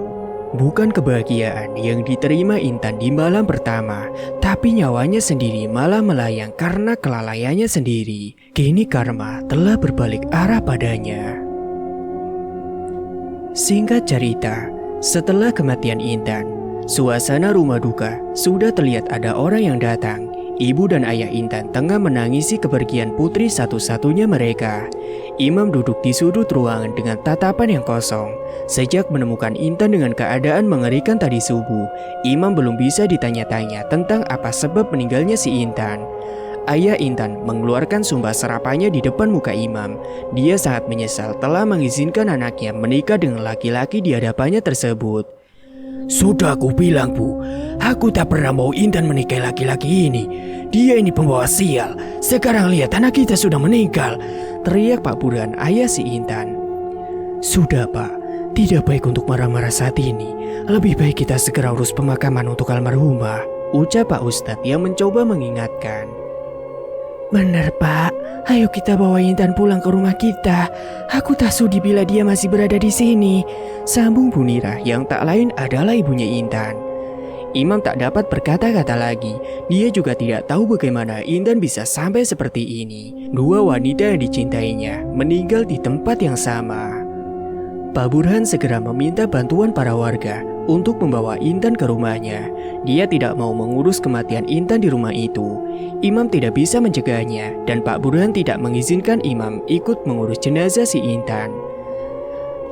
Bukan kebahagiaan yang diterima Intan di malam pertama, tapi nyawanya sendiri malah melayang karena kelalaiannya sendiri. Kini karma telah berbalik arah padanya. Singkat cerita, setelah kematian Intan, suasana rumah duka sudah terlihat ada orang yang datang. Ibu dan ayah Intan tengah menangisi kepergian putri satu-satunya mereka. Imam duduk di sudut ruangan dengan tatapan yang kosong. Sejak menemukan Intan dengan keadaan mengerikan tadi subuh, Imam belum bisa ditanya-tanya tentang apa sebab meninggalnya si Intan. Ayah Intan mengeluarkan sumpah serapannya di depan muka Imam. Dia sangat menyesal telah mengizinkan anaknya menikah dengan laki-laki di hadapannya tersebut. Sudah aku bilang, Bu, aku tak pernah mau Intan menikahi laki-laki ini. Dia ini pembawa sial. Sekarang lihat anak kita sudah meninggal, teriak Pak Burhan, ayah si Intan. Sudah, Pak, tidak baik untuk marah-marah saat ini. Lebih baik kita segera urus pemakaman untuk almarhumah, ucap Pak Ustadz yang mencoba mengingatkan. Benar, Pak. Ayo kita bawa Intan pulang ke rumah kita. Aku tak sudi bila dia masih berada di sini, sambung Bunira yang tak lain adalah ibunya Intan. Imam tak dapat berkata-kata lagi. Dia juga tidak tahu bagaimana Intan bisa sampai seperti ini. Dua wanita yang dicintainya meninggal di tempat yang sama. Pak Burhan segera meminta bantuan para warga untuk membawa Intan ke rumahnya. Dia tidak mau mengurus kematian Intan di rumah itu. Imam tidak bisa mencegahnya dan Pak Burhan tidak mengizinkan Imam ikut mengurus jenazah si Intan.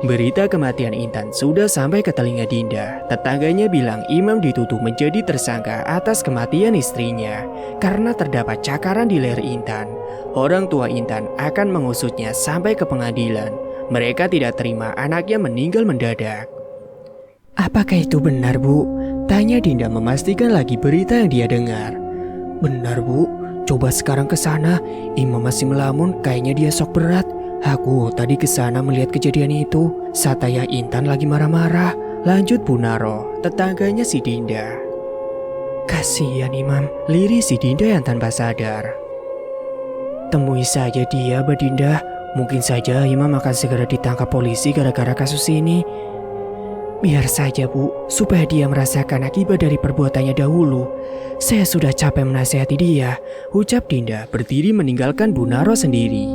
Berita kematian Intan sudah sampai ke telinga Dinda. Tetangganya bilang Imam dituduh menjadi tersangka atas kematian istrinya karena terdapat cakaran di leher Intan. Orang tua Intan akan mengusutnya sampai ke pengadilan. Mereka tidak terima anaknya meninggal mendadak. Apakah itu benar, Bu? Tanya Dinda memastikan lagi berita yang dia dengar. Benar, Bu. Coba sekarang ke sana. Imam masih melamun, kayaknya dia shock berat. Aku tadi ke sana melihat kejadian itu saat ayah Intan lagi marah-marah. Lanjut Bu Naro, tetangganya si Dinda. Kasihan Imam, lirih si Dinda yang tanpa sadar. Temui saja dia, Mbak Dinda. Mungkin saja Imam akan segera ditangkap polisi gara-gara kasus ini. Biar saja, Bu, supaya dia merasakan akibat dari perbuatannya dahulu. Saya sudah capek menasihati dia, ucap Dinda berdiri meninggalkan Bu Naro sendiri.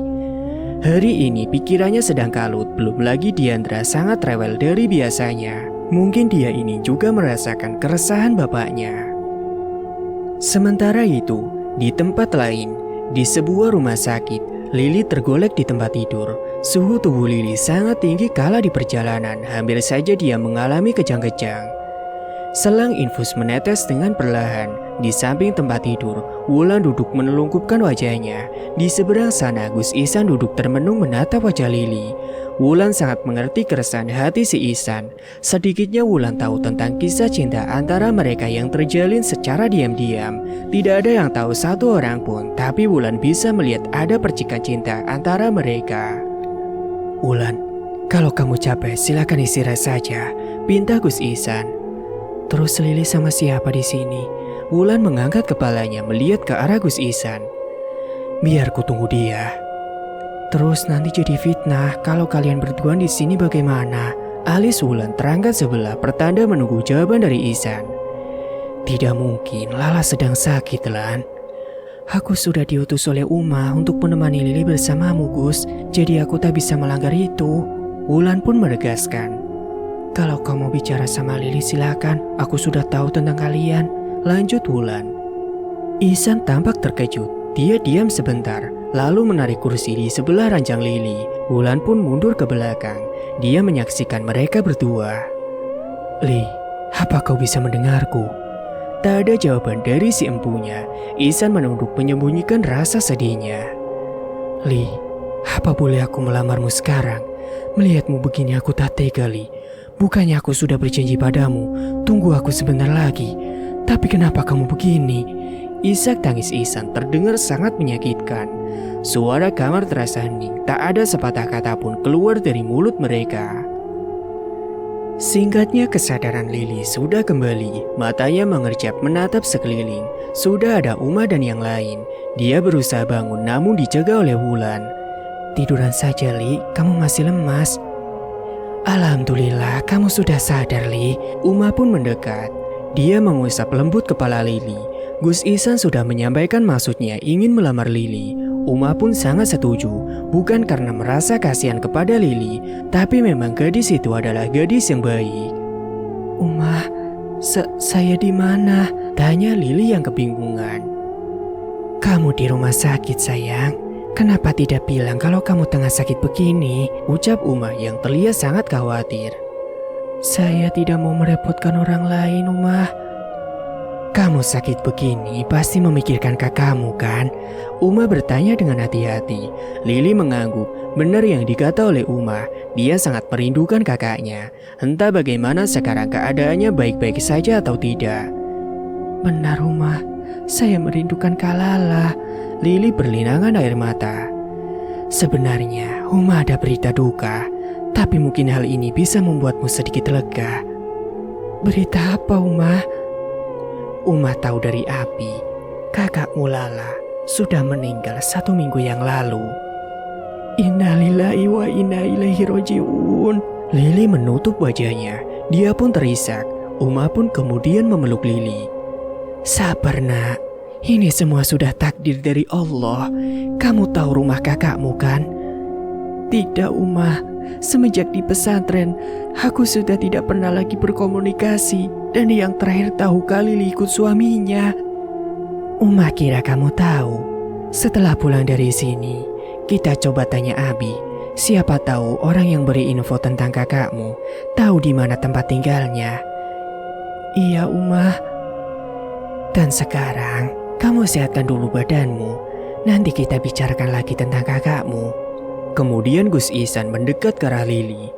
Hari ini pikirannya sedang kalut, belum lagi Diandra sangat rewel dari biasanya. Mungkin dia ini juga merasakan keresahan bapaknya. Sementara itu, di tempat lain, di sebuah rumah sakit, Lili tergolek di tempat tidur. Suhu tubuh Lili sangat tinggi kala di perjalanan, hampir saja dia mengalami kejang-kejang. Selang infus menetes dengan perlahan. Di samping tempat tidur, Wulan duduk menelungkupkan wajahnya. Di seberang sana, Gus Ihsan duduk termenung menatap wajah Lili. Wulan sangat mengerti keresahan hati si Ihsan. Sedikitnya Wulan tahu tentang kisah cinta antara mereka yang terjalin secara diam-diam. Tidak ada yang tahu satu orang pun, tapi Wulan bisa melihat ada percikan cinta antara mereka. Wulan, kalau kamu capek silakan istirahat saja, pinta Gus Ihsan. Terus Lili sama siapa di sini? Wulan mengangkat kepalanya melihat ke arah Gus Ihsan. Biar ku tunggu dia. Terus nanti jadi fitnah kalau kalian berdua di sini bagaimana? Alis Wulan terangkat sebelah pertanda menunggu jawaban dari Ihsan. Tidak mungkin, Lala sedang sakit, Lan. Aku sudah diutus oleh Uma untuk menemani Lili bersamamu, Gus. Jadi aku tak bisa melanggar itu. Wulan pun menegaskan. Kalau kamu bicara sama Lili silakan. Aku sudah tahu tentang kalian. Lanjut Wulan. Ihsan tampak terkejut. Dia diam sebentar, lalu menarik kursi di sebelah ranjang Lili. Wulan pun mundur ke belakang. Dia menyaksikan mereka berdua. Li, apa kau bisa mendengarku? Tak ada jawaban dari si empunya. Ihsan menunduk menyembunyikan rasa sedihnya. Li, apa boleh aku melamarmu sekarang? Melihatmu begini aku tak tega, Li. Bukannya aku sudah berjanji padamu, tunggu aku sebentar lagi. Tapi kenapa kamu begini? Isak tangis Ihsan terdengar sangat menyakitkan. Suara kamar terasa hening, tak ada sepatah kata pun keluar dari mulut mereka. Singkatnya kesadaran Lili sudah kembali, matanya mengerjap menatap sekeliling. Sudah ada Uma dan yang lain. Dia berusaha bangun namun dijaga oleh Wulan. Tiduran saja Li, kamu masih lemas. Alhamdulillah kamu sudah sadar Li. Uma pun mendekat. Dia mengusap lembut kepala Lili. Gus Ihsan sudah menyampaikan maksudnya ingin melamar Lili. Uma pun sangat setuju, bukan karena merasa kasihan kepada Lili, tapi memang gadis itu adalah gadis yang baik. Uma, saya di mana? Tanya Lili yang kebingungan. Kamu di rumah sakit sayang. Kenapa tidak bilang kalau kamu tengah sakit begini? Ucap Uma yang terlihat sangat khawatir. Saya tidak mau merepotkan orang lain, Uma. Kamu sakit begini pasti memikirkan kakakmu kan? Uma bertanya dengan hati-hati. Lili mengangguk. Benar yang dikata oleh Uma, dia sangat merindukan kakaknya. Entah bagaimana sekarang keadaannya baik-baik saja atau tidak. Benar Uma, saya merindukan Kalala. Lili berlinangan air mata. Sebenarnya Uma ada berita duka, tapi mungkin hal ini bisa membuatmu sedikit lega. Berita apa Uma? Uma tahu dari Abi, kakakmu Lala sudah meninggal 1 minggu yang lalu. Innalillahi wa inna ilaihi roji'un. Lili menutup wajahnya. Dia pun terisak. Uma pun kemudian memeluk Lili. Sabar nak, ini semua sudah takdir dari Allah. Kamu tahu rumah kakakmu kan? Tidak Uma, semenjak di pesantren, aku sudah tidak pernah lagi berkomunikasi. Dan yang terakhir tahu kali ikut suaminya. Uma kira kamu tahu. Setelah pulang dari sini, kita coba tanya Abi. Siapa tahu orang yang beri info tentang kakakmu tahu di mana tempat tinggalnya. Iya Uma. Dan sekarang kamu sehatkan dulu badanmu. Nanti kita bicarakan lagi tentang kakakmu. Kemudian Gus Ihsan mendekat ke arah Lili.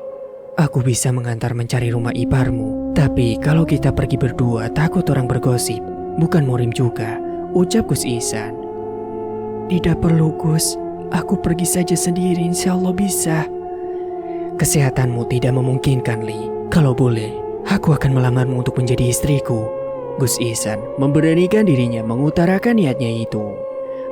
Aku bisa mengantar mencari rumah iparmu. Tapi kalau kita pergi berdua takut orang bergosip. Bukan murim juga, ucap Gus Ihsan. Tidak perlu Gus, aku pergi saja sendiri, insya Allah bisa. Kesehatanmu tidak memungkinkan Li. Kalau boleh, aku akan melamarmu untuk menjadi istriku. Gus Ihsan memberanikan dirinya mengutarakan niatnya itu.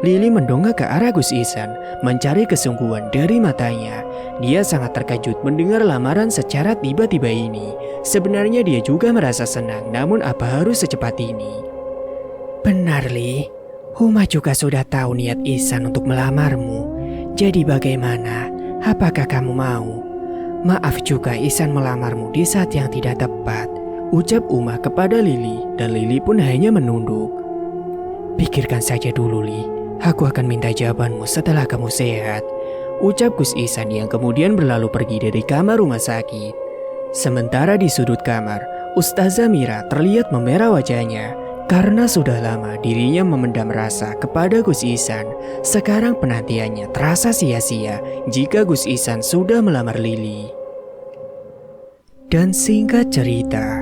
Lili mendongak ke arah Gus Ihsan, mencari kesungguhan dari matanya. Dia sangat terkejut mendengar lamaran secara tiba-tiba ini. Sebenarnya dia juga merasa senang, namun apa harus secepat ini? Benar Li, Uma juga sudah tahu niat Ihsan untuk melamarmu. Jadi bagaimana? Apakah kamu mau? Maaf juga Ihsan melamarmu di saat yang tidak tepat, ucap Uma kepada Lili, dan Lili pun hanya menunduk. Pikirkan saja dulu Li. Aku akan minta jawabanmu setelah kamu sehat, ucap Gus Ihsan yang kemudian berlalu pergi dari kamar rumah sakit. Sementara di sudut kamar, Ustazah Mira terlihat memerah wajahnya karena sudah lama dirinya memendam rasa kepada Gus Ihsan. Sekarang penantiannya terasa sia-sia jika Gus Ihsan sudah melamar Lili. Dan singkat cerita,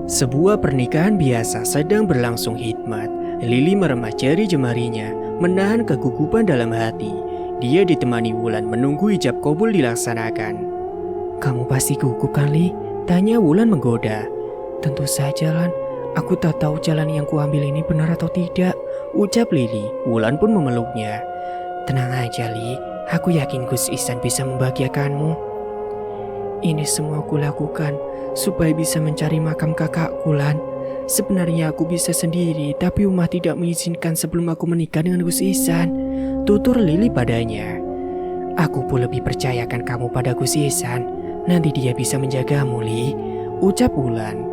sebuah pernikahan biasa sedang berlangsung hikmat. Lili meremah jari jemarinya, menahan kegugupan dalam hati. Dia ditemani Wulan menunggu ijab kabul dilaksanakan. Kamu pasti gugup kan Li? Tanya Wulan menggoda. Tentu saja Lan, aku tak tahu jalan yang kuambil ini benar atau tidak, ucap Lili. Wulan pun memeluknya. Tenang aja Li, aku yakin Gus Ihsan bisa membahagiakanmu. Ini semua aku lakukan supaya bisa mencari makam kakakku Lan. Sebenarnya aku bisa sendiri, tapi Uma tidak mengizinkan sebelum aku menikah dengan Gus Ihsan, tutur Lili padanya. Aku pun lebih percayakan kamu pada Gus Ihsan. Nanti dia bisa menjagamu Li, ucap Wulan.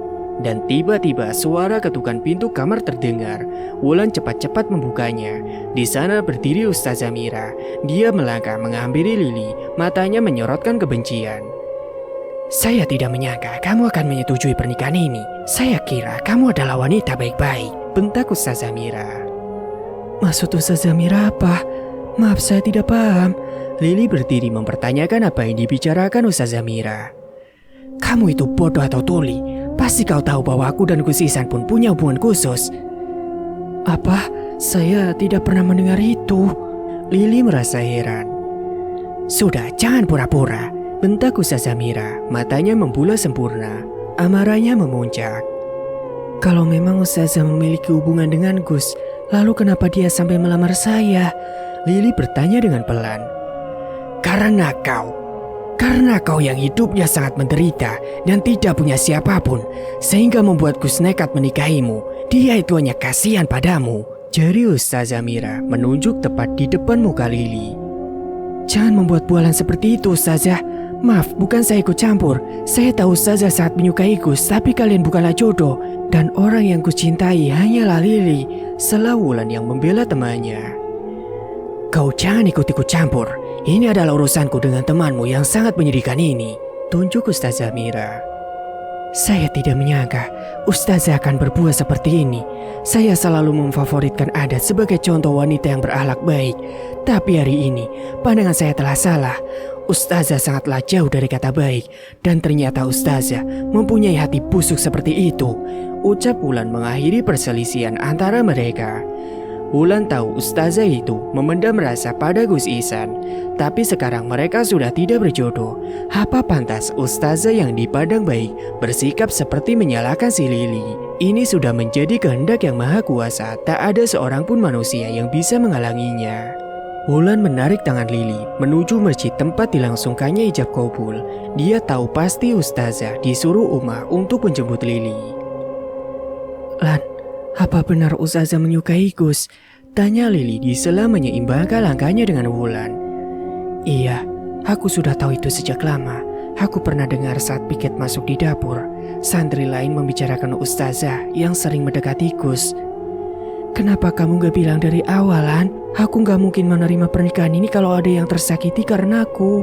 Dan tiba-tiba suara ketukan pintu kamar terdengar. Wulan cepat-cepat membukanya. Di sana berdiri Ustazah Mira. Dia melangkah menghampiri Lili, matanya menyorotkan kebencian. Saya tidak menyangka kamu akan menyetujui pernikahan ini. Saya kira kamu adalah wanita baik-baik, bentak Ustazah Mira. Maksud Ustazah Mira apa? Maaf saya tidak paham. Lili berdiri mempertanyakan apa yang dibicarakan Ustazah Mira. Kamu itu bodoh atau tuli? Pasti kau tahu bahwa aku dan Gus Ihsan pun punya hubungan khusus. Apa? Saya tidak pernah mendengar itu. Lili merasa heran. Sudah, jangan pura-pura, bentak Ustazah Mira, matanya membulat sempurna. Amarahnya memuncak. Kalau memang Ustazah memiliki hubungan dengan Gus, lalu kenapa dia sampai melamar saya? Lili bertanya dengan pelan. Karena kau yang hidupnya sangat menderita dan tidak punya siapapun, sehingga membuat Gus nekat menikahimu. Dia itu hanya kasihan padamu, jari Ustazah Mira menunjuk tepat di depan muka Lili. Jangan membuat bualan seperti itu, Ustazah. Maaf, bukan saya ikut campur. Saya tahu Ustazah sangat menyukai Gus, tapi kalian bukanlah jodoh. Dan orang yang Gus cintai hanyalah Lili, sela Wulan yang membela temannya. Kau jangan ikut-ikut campur. Ini adalah urusanku dengan temanmu yang sangat menyedihkan ini, tunjuk Ustazah Mira. Saya tidak menyangka Ustazah akan berbuat seperti ini. Saya selalu memfavoritkan Adat sebagai contoh wanita yang berakhlak baik. Tapi hari ini, pandangan saya telah salah. Ustazah sangatlah jauh dari kata baik. Dan ternyata Ustazah mempunyai hati busuk seperti itu, ucap Wulan mengakhiri perselisihan antara mereka. Wulan tahu Ustazah itu memendam rasa pada Gus Ihsan, tapi sekarang mereka sudah tidak berjodoh. Apa pantas Ustazah yang dipandang baik bersikap seperti menyalahkan si Lili? Ini sudah menjadi kehendak yang maha kuasa, tak ada seorang pun manusia yang bisa menghalanginya. Wulan menarik tangan Lili menuju masjid tempat dilangsungkannya ijab kabul. Dia tahu pasti Ustazah disuruh Umah untuk menjemput Lili. Lan, apa benar Ustazah menyukai Gus? Tanya Lili di sela menyeimbangkan langkahnya dengan Wulan. Iya, aku sudah tahu itu sejak lama. Aku pernah dengar saat piket masuk di dapur. Santri lain membicarakan Ustazah yang sering mendekati Gus. Kenapa kamu gak bilang dari awal, Lan? Aku gak mungkin menerima pernikahan ini kalau ada yang tersakiti karena aku.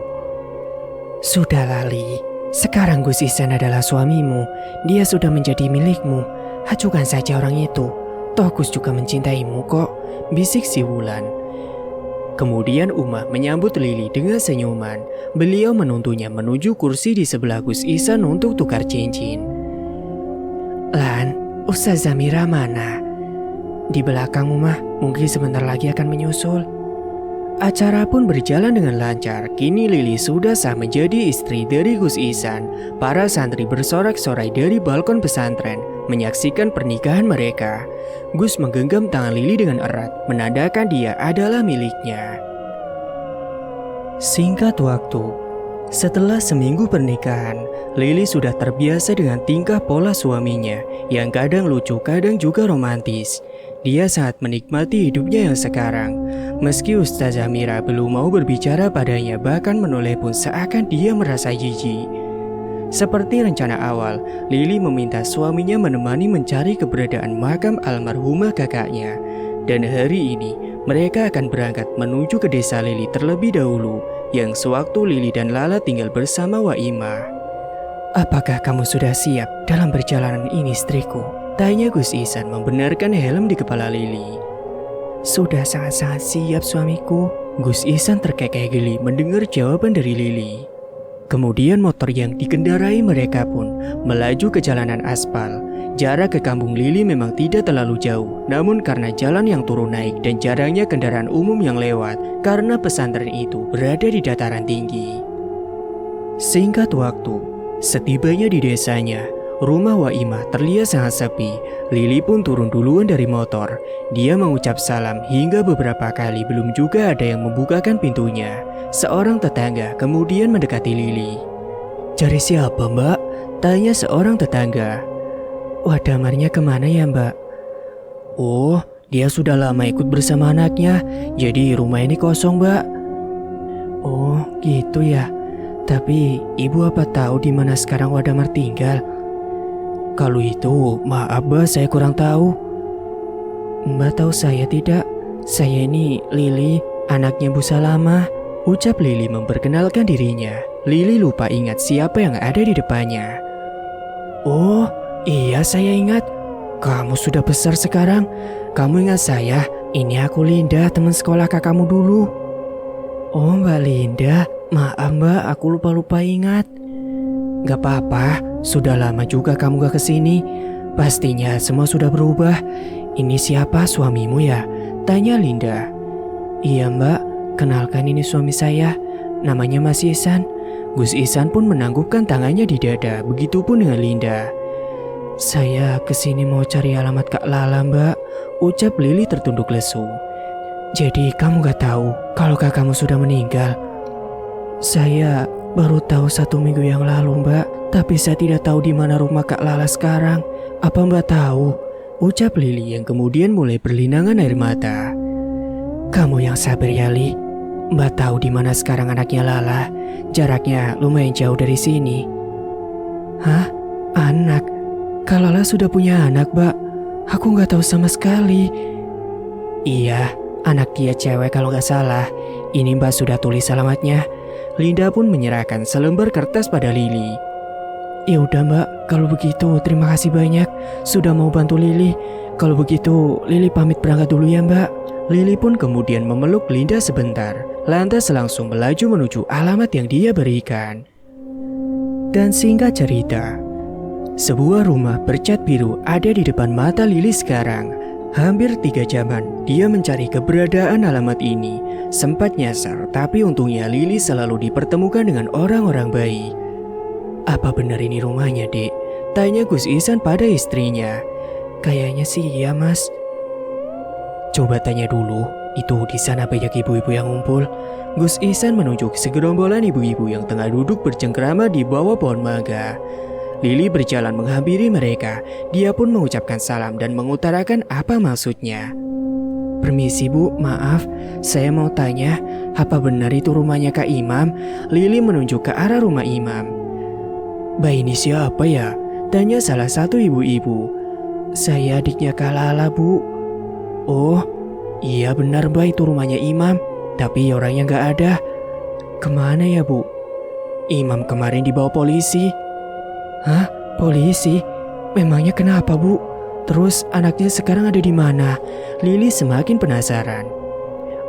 Sudahlah, Li. Sekarang Gus Ihsan adalah suamimu. Dia sudah menjadi milikmu. Ajukan saja orang itu. Toh Gus juga mencintaimu kok, bisik si Wulan. Kemudian Umah menyambut Lili dengan senyuman. Beliau menuntunnya menuju kursi di sebelah Gus Ihsan untuk tukar cincin. Lan, Ustazah Mira mana? Di belakang Umah, mungkin sebentar lagi akan menyusul. Acara pun berjalan dengan lancar. Kini Lili sudah sah menjadi istri dari Gus Ihsan. Para santri bersorak-sorai dari balkon pesantren menyaksikan pernikahan mereka. Gus menggenggam tangan Lili dengan erat, menandakan dia adalah miliknya. Singkat waktu, setelah seminggu pernikahan, Lili sudah terbiasa dengan tingkah pola suaminya yang kadang lucu, kadang juga romantis. Dia sangat menikmati hidupnya yang sekarang. Meski Ustazah Mira belum mau berbicara padanya, bahkan menoleh pun seakan dia merasa jijik. Seperti rencana awal, Lili meminta suaminya menemani mencari keberadaan makam almarhumah kakaknya. Dan hari ini, mereka akan berangkat menuju ke desa Lili terlebih dahulu, yang sewaktu Lili dan Lala tinggal bersama Waimah. Apakah kamu sudah siap dalam perjalanan ini, istriku? Tanya Gus Ihsan membenarkan helm di kepala Lili. Sudah sangat-sangat siap suamiku. Gus Ihsan terkekeh geli mendengar jawaban dari Lili. Kemudian motor yang dikendarai mereka pun melaju ke jalanan aspal. Jarak ke kampung Lili memang tidak terlalu jauh, namun karena jalan yang turun naik dan jarangnya kendaraan umum yang lewat, karena pesantren itu berada di dataran tinggi. Singkat waktu, setibanya di desanya, rumah Waimah terlihat sangat sepi. Lili pun turun duluan dari motor. Dia mengucap salam hingga beberapa kali belum juga ada yang membukakan pintunya. Seorang tetangga kemudian mendekati Lili. Cari siapa, Mbak? Tanya seorang tetangga. Wah, damarnya kemana ya, Mbak? Oh, dia sudah lama ikut bersama anaknya. Jadi rumah ini kosong, Mbak. Oh, gitu ya. Tapi ibu apa tahu di mana sekarang Wadamar tinggal? Kalau itu, maaf Mbak, saya kurang tahu. Mbak tahu saya tidak? Saya ini Lili, anaknya Bu Salamah. Ucap Lili memperkenalkan dirinya. Lili lupa ingat siapa yang ada di depannya. Oh, iya saya ingat. Kamu sudah besar sekarang. Kamu ingat saya? Ini aku Linda, teman sekolah kakakmu dulu. Oh, Mbak Linda. Maaf Mbak, aku lupa ingat. Gak apa-apa, sudah lama juga kamu gak kesini. Pastinya semua sudah berubah. Ini siapa suamimu ya? Tanya Linda. Iya mbak, kenalkan ini suami saya. Namanya Mas Ihsan. Gus Ihsan pun menanggukkan tangannya di dada. Begitupun dengan Linda. Saya kesini mau cari alamat Kak Lala mbak, ucap Lili tertunduk lesu. Jadi kamu gak tahu kalau kakakmu sudah meninggal? Saya baru tahu 1 minggu yang lalu mbak, tapi saya tidak tahu di mana rumah Kak Lala sekarang. Apa mbak tahu? Ucap Lili yang kemudian mulai berlinangan air mata. Kamu yang sabar ya Li. Mbak tahu di mana sekarang anaknya Lala. Jaraknya lumayan jauh dari sini. Hah? Anak? Kak Lala sudah punya anak mbak? Aku gak tahu sama sekali. Iya, anak dia cewek kalau gak salah. Ini mbak sudah tulis alamatnya. Linda pun menyerahkan selembar kertas pada Lili. Ya udah mbak, kalau begitu terima kasih banyak sudah mau bantu Lili. Kalau begitu Lili pamit berangkat dulu ya mbak. Lili pun kemudian memeluk Linda sebentar, lantas langsung melaju menuju alamat yang dia berikan. Dan singkat cerita, sebuah rumah bercat biru ada di depan mata Lili sekarang. Hampir 3 jaman dia mencari keberadaan alamat ini. Sempat nyasar, tapi untungnya Lili selalu dipertemukan dengan orang-orang baik. Apa benar ini rumahnya, Dek? Tanya Gus Ihsan pada istrinya. Kayaknya sih iya, Mas. Coba tanya dulu, itu di sana banyak ibu-ibu yang ngumpul. Gus Ihsan menunjuk segerombolan ibu-ibu yang tengah duduk bercengkrama di bawah pohon mangga. Lili berjalan menghampiri mereka. Dia pun mengucapkan salam dan mengutarakan apa maksudnya. Permisi bu, maaf, saya mau tanya, apa benar itu rumahnya Kak Imam? Lili menunjuk ke arah rumah Imam. Mbak ini siapa ya? Tanya salah satu ibu-ibu. Saya adiknya Kak Lala bu. Oh, iya benar mbak itu rumahnya Imam, tapi orangnya gak ada. Kemana ya bu? Imam kemarin dibawa polisi. Hah? Polisi? Memangnya kenapa bu? Terus anaknya sekarang ada di mana? Lili semakin penasaran.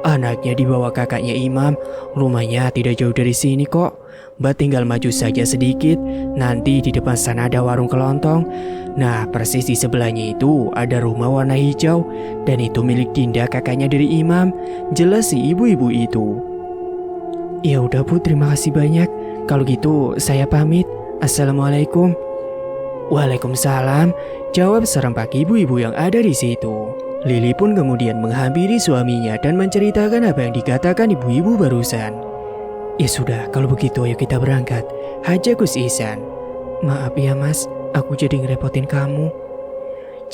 Anaknya dibawa kakaknya Imam. Rumahnya tidak jauh dari sini kok. Mbak tinggal maju saja sedikit. Nanti di depan sana ada warung kelontong. Nah, persis di sebelahnya itu ada rumah warna hijau. Dan itu milik Dinda, kakaknya dari Imam. Jelas si ibu-ibu itu. Ya udah bu, terima kasih banyak. Kalau gitu saya pamit. Assalamualaikum. Waalaikumsalam, jawab serempak ibu-ibu yang ada di situ. Lili pun kemudian menghampiri suaminya dan menceritakan apa yang dikatakan ibu-ibu barusan. Ya sudah, kalau begitu ayo kita berangkat, haja Gus Ihsan. Maaf ya mas, aku jadi ngerepotin kamu.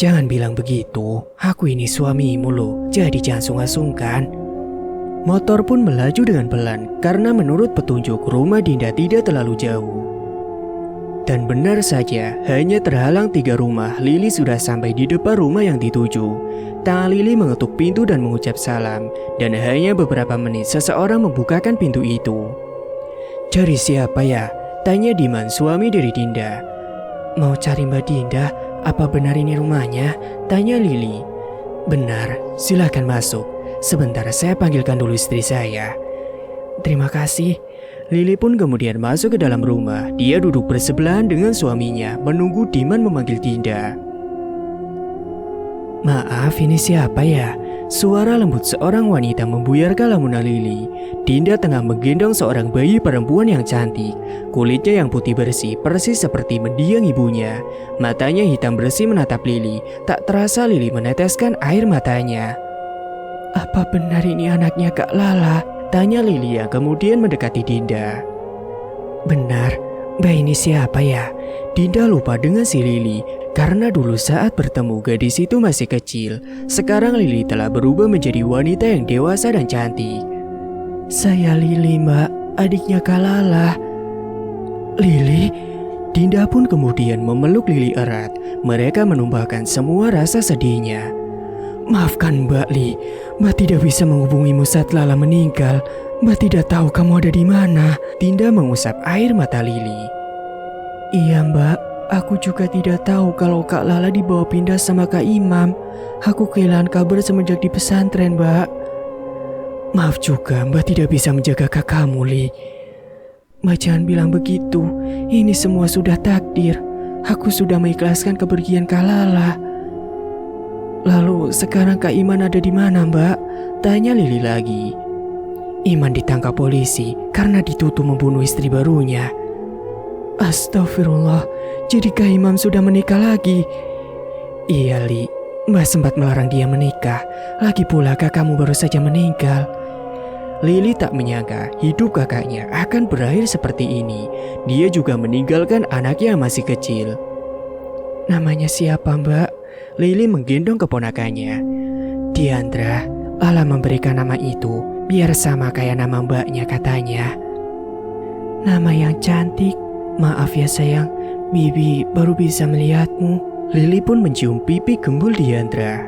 Jangan bilang begitu, aku ini suamimu loh, jadi jangan sungkan-sungkan. Motor pun melaju dengan pelan karena menurut petunjuk rumah Dinda tidak terlalu jauh. Dan benar saja, hanya terhalang 3 rumah, Lili sudah sampai di depan rumah yang dituju. Tangan Lili mengetuk pintu dan mengucap salam, dan hanya beberapa menit seseorang membukakan pintu itu. Cari siapa ya? Tanya Diman, suami dari Dinda. Mau cari Mbak Dinda, apa benar ini rumahnya? Tanya Lili. Benar, silakan masuk. Sebentar saya panggilkan dulu istri saya. Terima kasih. Lili pun kemudian masuk ke dalam rumah. Dia duduk bersebelahan dengan suaminya, menunggu Diman memanggil Dinda. Maaf, ini siapa ya? Suara lembut seorang wanita membuyarkan lamunan Lili. Dinda tengah menggendong seorang bayi perempuan yang cantik. Kulitnya yang putih bersih, persis seperti mendiang ibunya. Matanya hitam bersih menatap Lili. Tak terasa Lili meneteskan air matanya. Apa benar ini anaknya Kak Lala? Tanya Lili yang kemudian mendekati Dinda. Benar, mbak ini siapa ya? Dinda lupa dengan si Lili karena dulu saat bertemu gadis itu masih kecil. Sekarang Lili telah berubah menjadi wanita yang dewasa dan cantik. Saya Lili mbak, adiknya Kak Lala. Lili? Dinda pun kemudian memeluk Lili erat. Mereka menumpahkan semua rasa sedihnya. Maafkan Mbak Li, Mbak tidak bisa menghubungimu saat Lala meninggal. Mbak tidak tahu kamu ada di mana. Dinda mengusap air mata Lili. Iya Mbak, aku juga tidak tahu kalau Kak Lala dibawa pindah sama Kak Imam. Aku kehilangan kabar semenjak di pesantren Mbak. Maaf juga Mbak tidak bisa menjaga kakakmu Li. Mbak jangan bilang begitu. Ini semua sudah takdir. Aku sudah mengikhlaskan kepergian Kak Lala. Lalu sekarang Kak Iman ada di mana, Mbak? Tanya Lili lagi. Iman ditangkap polisi karena dituduh membunuh istri barunya. Astagfirullah, jadi Kak Imam sudah menikah lagi? Iya, Li. Mbak sempat melarang dia menikah. Lagi pula kakakmu baru saja meninggal. Lili tak menyangka hidup kakaknya akan berakhir seperti ini. Dia juga meninggalkan anaknya yang masih kecil. Namanya siapa, Mbak? Lili menggendong keponakannya. Diandra. Allah memberikan nama itu biar sama kayak nama mbaknya katanya. Nama yang cantik. Maaf ya sayang, Bibi baru bisa melihatmu. Lili pun mencium pipi gembul Diandra.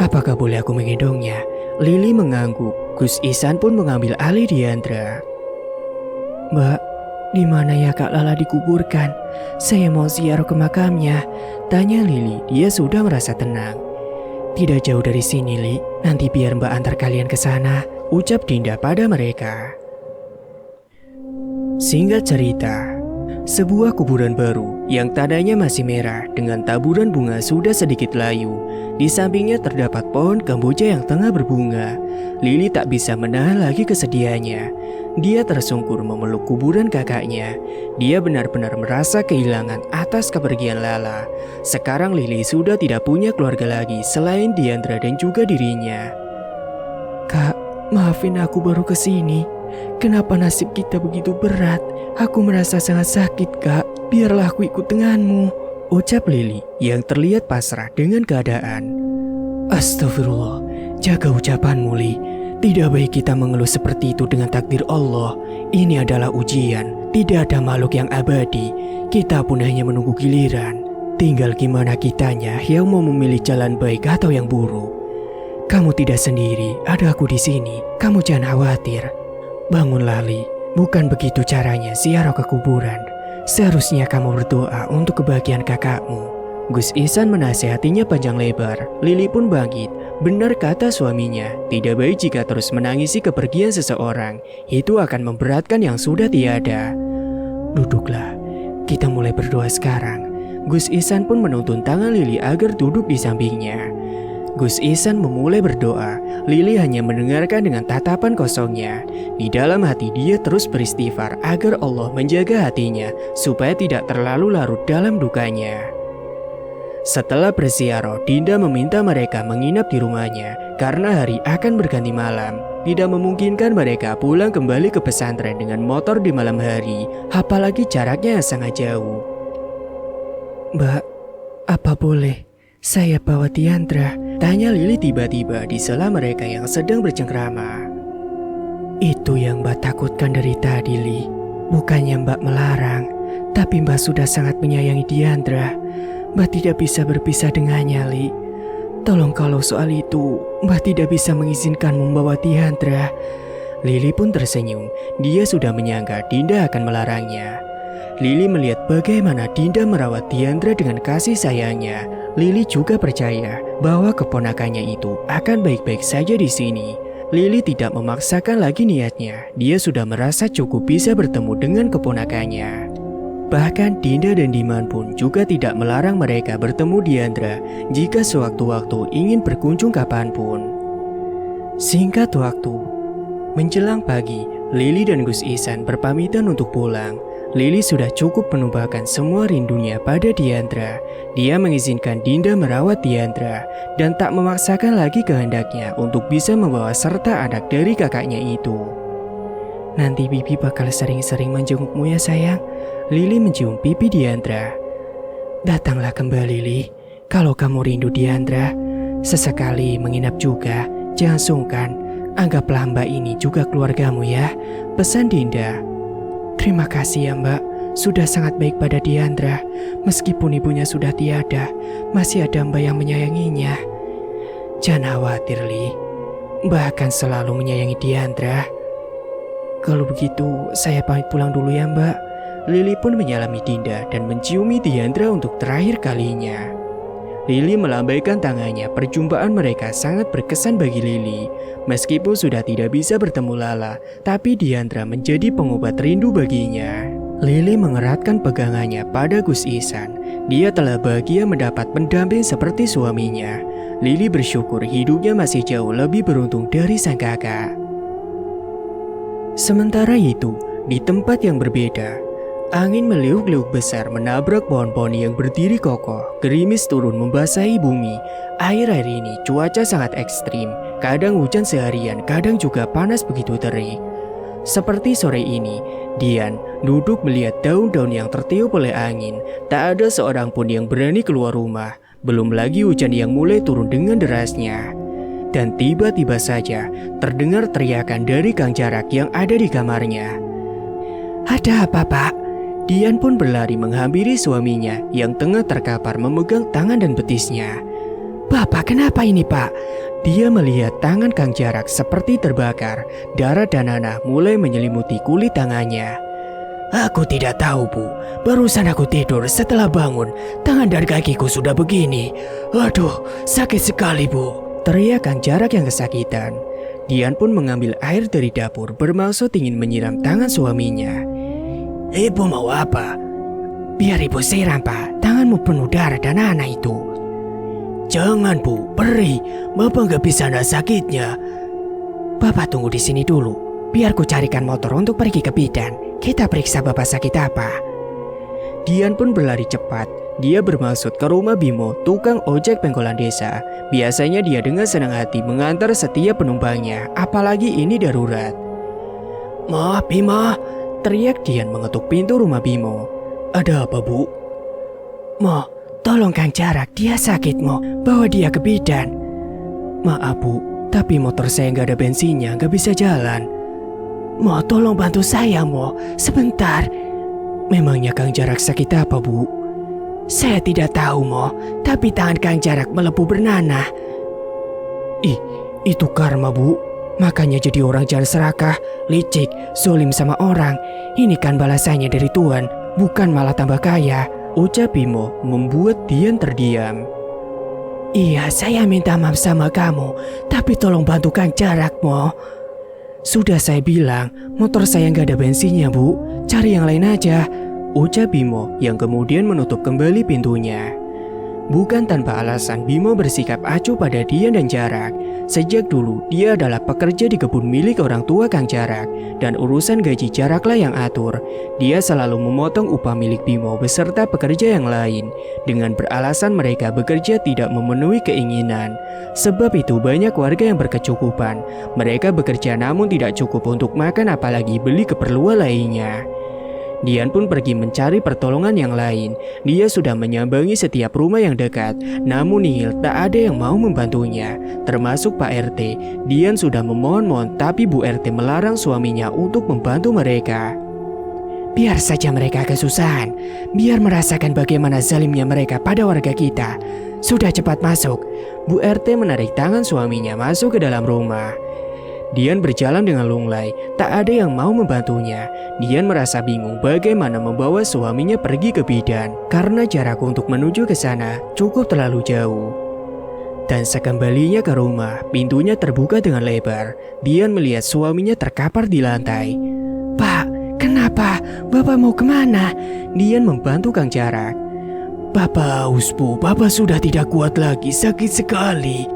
Apakah boleh aku menggendongnya? Lili mengangguk. Gus Ihsan pun mengambil alih Diandra. Mbak, di mana ya Kak Lala dikuburkan? Saya mau ziarah ke makamnya. Tanya Lili, dia sudah merasa tenang. Tidak jauh dari sini, Li. Nanti biar Mbak antar kalian ke sana, ucap Dinda pada mereka. Singkat cerita, sebuah kuburan baru yang tandanya masih merah dengan taburan bunga sudah sedikit layu. Di sampingnya terdapat pohon kamboja yang tengah berbunga. Lili tak bisa menahan lagi kesedihannya. Dia tersungkur memeluk kuburan kakaknya. Dia benar-benar merasa kehilangan atas kepergian Lala. Sekarang Lili sudah tidak punya keluarga lagi selain Diandra dan juga dirinya. Kak, maafin aku baru kesini. Kenapa nasib kita begitu berat? Aku merasa sangat sakit, Kak. Biarlah aku ikut denganmu, ucap Lili yang terlihat pasrah dengan keadaan. Astagfirullah, jaga ucapanmu, Li. Tidak baik kita mengeluh seperti itu dengan takdir Allah. Ini adalah ujian, tidak ada makhluk yang abadi. Kita pun hanya menunggu giliran. Tinggal gimana kitanya yang mau memilih jalan baik atau yang buruk. Kamu tidak sendiri, ada aku di sini. Kamu jangan khawatir. Bangunlah, Li. Bukan begitu caranya ziarah ke kuburan. Seharusnya kamu berdoa untuk kebahagiaan kakakmu. Gus Ihsan menasihatinya panjang lebar. Lili pun bangkit. Benar kata suaminya, tidak baik jika terus menangisi kepergian seseorang. Itu akan memberatkan yang sudah tiada. Duduklah, kita mulai berdoa sekarang. Gus Ihsan pun menuntun tangan Lili agar duduk di sampingnya. Gus Ihsan memulai berdoa. Lili hanya mendengarkan dengan tatapan kosongnya. Di dalam hati dia terus beristighfar agar Allah menjaga hatinya supaya tidak terlalu larut dalam dukanya. Setelah berziarah, Dinda meminta mereka menginap di rumahnya karena hari akan berganti malam. Tidak memungkinkan mereka pulang kembali ke pesantren dengan motor di malam hari, apalagi jaraknya yang sangat jauh. Mbak, apa boleh saya bawa Diandra? Tanya Lili tiba-tiba di sela mereka yang sedang bercengkrama. Itu yang Mbak takutkan dari tadi, Li. Bukannya Mbak melarang, tapi Mbak sudah sangat menyayangi Diandra. Mbak tidak bisa berpisah dengannya, Li. Tolong kalau soal itu, Mbak tidak bisa mengizinkan membawa Diandra. Lili pun tersenyum. Dia sudah menyangka Dinda akan melarangnya. Lili melihat bagaimana Dinda merawat Diandra dengan kasih sayangnya. Lili juga percaya bahwa keponakannya itu akan baik-baik saja di sini. Lili tidak memaksakan lagi niatnya. Dia sudah merasa cukup bisa bertemu dengan keponakannya. Bahkan Dinda dan Diman pun juga tidak melarang mereka bertemu Diandra jika sewaktu-waktu ingin berkunjung kapanpun. Singkat waktu, menjelang pagi, Lili dan Gus Ihsan berpamitan untuk pulang. Lili sudah cukup menumpahkan semua rindunya pada Diandra. Dia mengizinkan Dinda merawat Diandra dan tak memaksakan lagi kehendaknya untuk bisa membawa serta anak dari kakaknya itu. Nanti Bibi bakal sering-sering menjengukmu ya sayang. Lili mencium pipi Diandra. Datanglah kembali, Li. Kalau kamu rindu Diandra, sesekali menginap juga. Jangan sungkan. Anggaplah Mbak ini juga keluargamu ya, pesan Dinda. Terima kasih ya Mbak, sudah sangat baik pada Diandra. Meskipun ibunya sudah tiada, masih ada Mbak yang menyayanginya. Jangan khawatir, Li. Mbak akan selalu menyayangi Diandra. Kalau begitu, saya pamit pulang dulu ya Mbak. Lili pun menyalami Dinda dan menciumi Diandra untuk terakhir kalinya. Lily melambaikan tangannya. Perjumpaan mereka sangat berkesan bagi Lily. Meskipun sudah tidak bisa bertemu Lala, tapi Diandra menjadi pengobat rindu baginya. Lily mengeratkan pegangannya pada Gus Ihsan. Dia telah bahagia mendapat pendamping seperti suaminya. Lily bersyukur hidupnya masih jauh lebih beruntung dari sang kakak. Sementara itu, di tempat yang berbeda, angin meliuk-liuk besar menabrak pohon-pohon yang berdiri kokoh. Gerimis turun membasahi bumi. Akhir-akhir ini cuaca sangat ekstrim. Kadang hujan seharian, kadang juga panas begitu terik. Seperti sore ini, Dian duduk melihat daun-daun yang tertiup oleh angin. Tak ada seorang pun yang berani keluar rumah. Belum lagi hujan yang mulai turun dengan derasnya. Dan tiba-tiba saja terdengar teriakan dari Kang Jarak yang ada di kamarnya. "Ada apa, Pak?" Dian pun berlari menghampiri suaminya yang tengah terkapar memegang tangan dan betisnya. "Bapak, kenapa ini, Pak?" Dia melihat tangan Kang Jarak seperti terbakar. Darah dan nanah mulai menyelimuti kulit tangannya. "Aku tidak tahu, Bu. Barusan aku tidur, setelah bangun, tangan dan kakiku sudah begini. Aduh, sakit sekali, Bu." Teriak Kang Jarak yang kesakitan. Dian pun mengambil air dari dapur bermaksud ingin menyiram tangan suaminya. "Ibu mau apa?" "Biar ibu siram, Pak. Tanganmu penuh darah dan nanah itu." "Jangan, Bu. Perih. Bapak gak bisa nahan sakitnya." "Bapak tunggu di sini dulu. Biar ku carikan motor untuk pergi ke bidan. Kita periksa bapak sakit apa." Dian pun berlari cepat. Dia bermaksud ke rumah Bimo, tukang ojek pengkolan desa. Biasanya dia dengan senang hati mengantar setiap penumpangnya, apalagi ini darurat. "Ma, Bimo!" teriak Dian mengetuk pintu rumah Bimo. "Ada apa, Bu?" "Ma, tolong Kang Jarak, dia sakit, Mo. Bawa dia ke bidan." "Maaf, Bu, tapi motor saya nggak ada bensinnya, nggak bisa jalan." "Mo, tolong bantu saya, Mo. Sebentar." "Memangnya Kang Jarak sakit apa, Bu?" "Saya tidak tahu, Mo. Tapi tangan Kang Jarak melepuh bernanah." "Ih, itu karma, Bu. Makanya jadi orang jangan serakah, licik, zolim sama orang. Ini kan balasannya dari Tuhan, bukan malah tambah kaya." Ucap Bimo membuat Dian terdiam. "Iya, saya minta maaf sama kamu, tapi tolong bantu Kang Jarak, Mo." "Sudah saya bilang, motor saya nggak ada bensinnya, Bu. Cari yang lain aja." Ucap Bimo yang kemudian menutup kembali pintunya. Bukan tanpa alasan Bimo bersikap acuh pada Dian dan Jarak. Sejak dulu dia adalah pekerja di kebun milik orang tua Kang Jarak, dan urusan gaji Jaraklah yang atur. Dia selalu memotong upah milik Bimo beserta pekerja yang lain dengan beralasan mereka bekerja tidak memenuhi keinginan. Sebab itu banyak warga yang berkecukupan. Mereka bekerja namun tidak cukup untuk makan apalagi beli keperluan lainnya. Dian pun pergi mencari pertolongan yang lain. Dia sudah menyambangi setiap rumah yang dekat, namun nihil, tak ada yang mau membantunya, termasuk Pak RT. Dian sudah memohon-mohon, tapi Bu RT melarang suaminya untuk membantu mereka. "Biar saja mereka kesusahan, biar merasakan bagaimana zalimnya mereka pada warga kita. Sudah, cepat masuk." Bu RT menarik tangan suaminya masuk ke dalam rumah. Dian berjalan dengan lunglai, tak ada yang mau membantunya. Dian merasa bingung bagaimana membawa suaminya pergi ke bidan, karena jarak untuk menuju ke sana cukup terlalu jauh. Dan sekembalinya ke rumah, pintunya terbuka dengan lebar. Dian melihat suaminya terkapar di lantai. "Pak, kenapa? Bapak mau kemana?" Dian membantu Kang Jarak. "Bapak haus, Bu. Bapak sudah tidak kuat lagi, sakit sekali."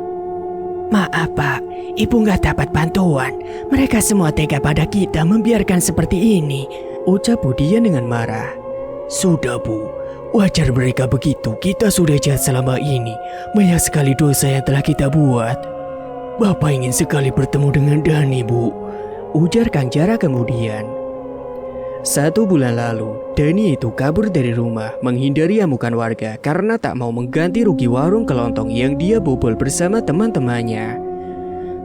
"Maaf, Pak. Ibu nggak dapat bantuan. Mereka semua tega pada kita membiarkan seperti ini." Ucap Bu Dian dengan marah. "Sudah, Bu. Wajar mereka begitu. Kita sudah jahat selama ini. Banyak sekali dosa yang telah kita buat. Bapak ingin sekali bertemu dengan Dani, Bu." Ujar Kang Jarak kemudian. 1 bulan lalu, Dani itu kabur dari rumah menghindari amukan warga karena tak mau mengganti rugi warung kelontong yang dia bobol bersama teman-temannya.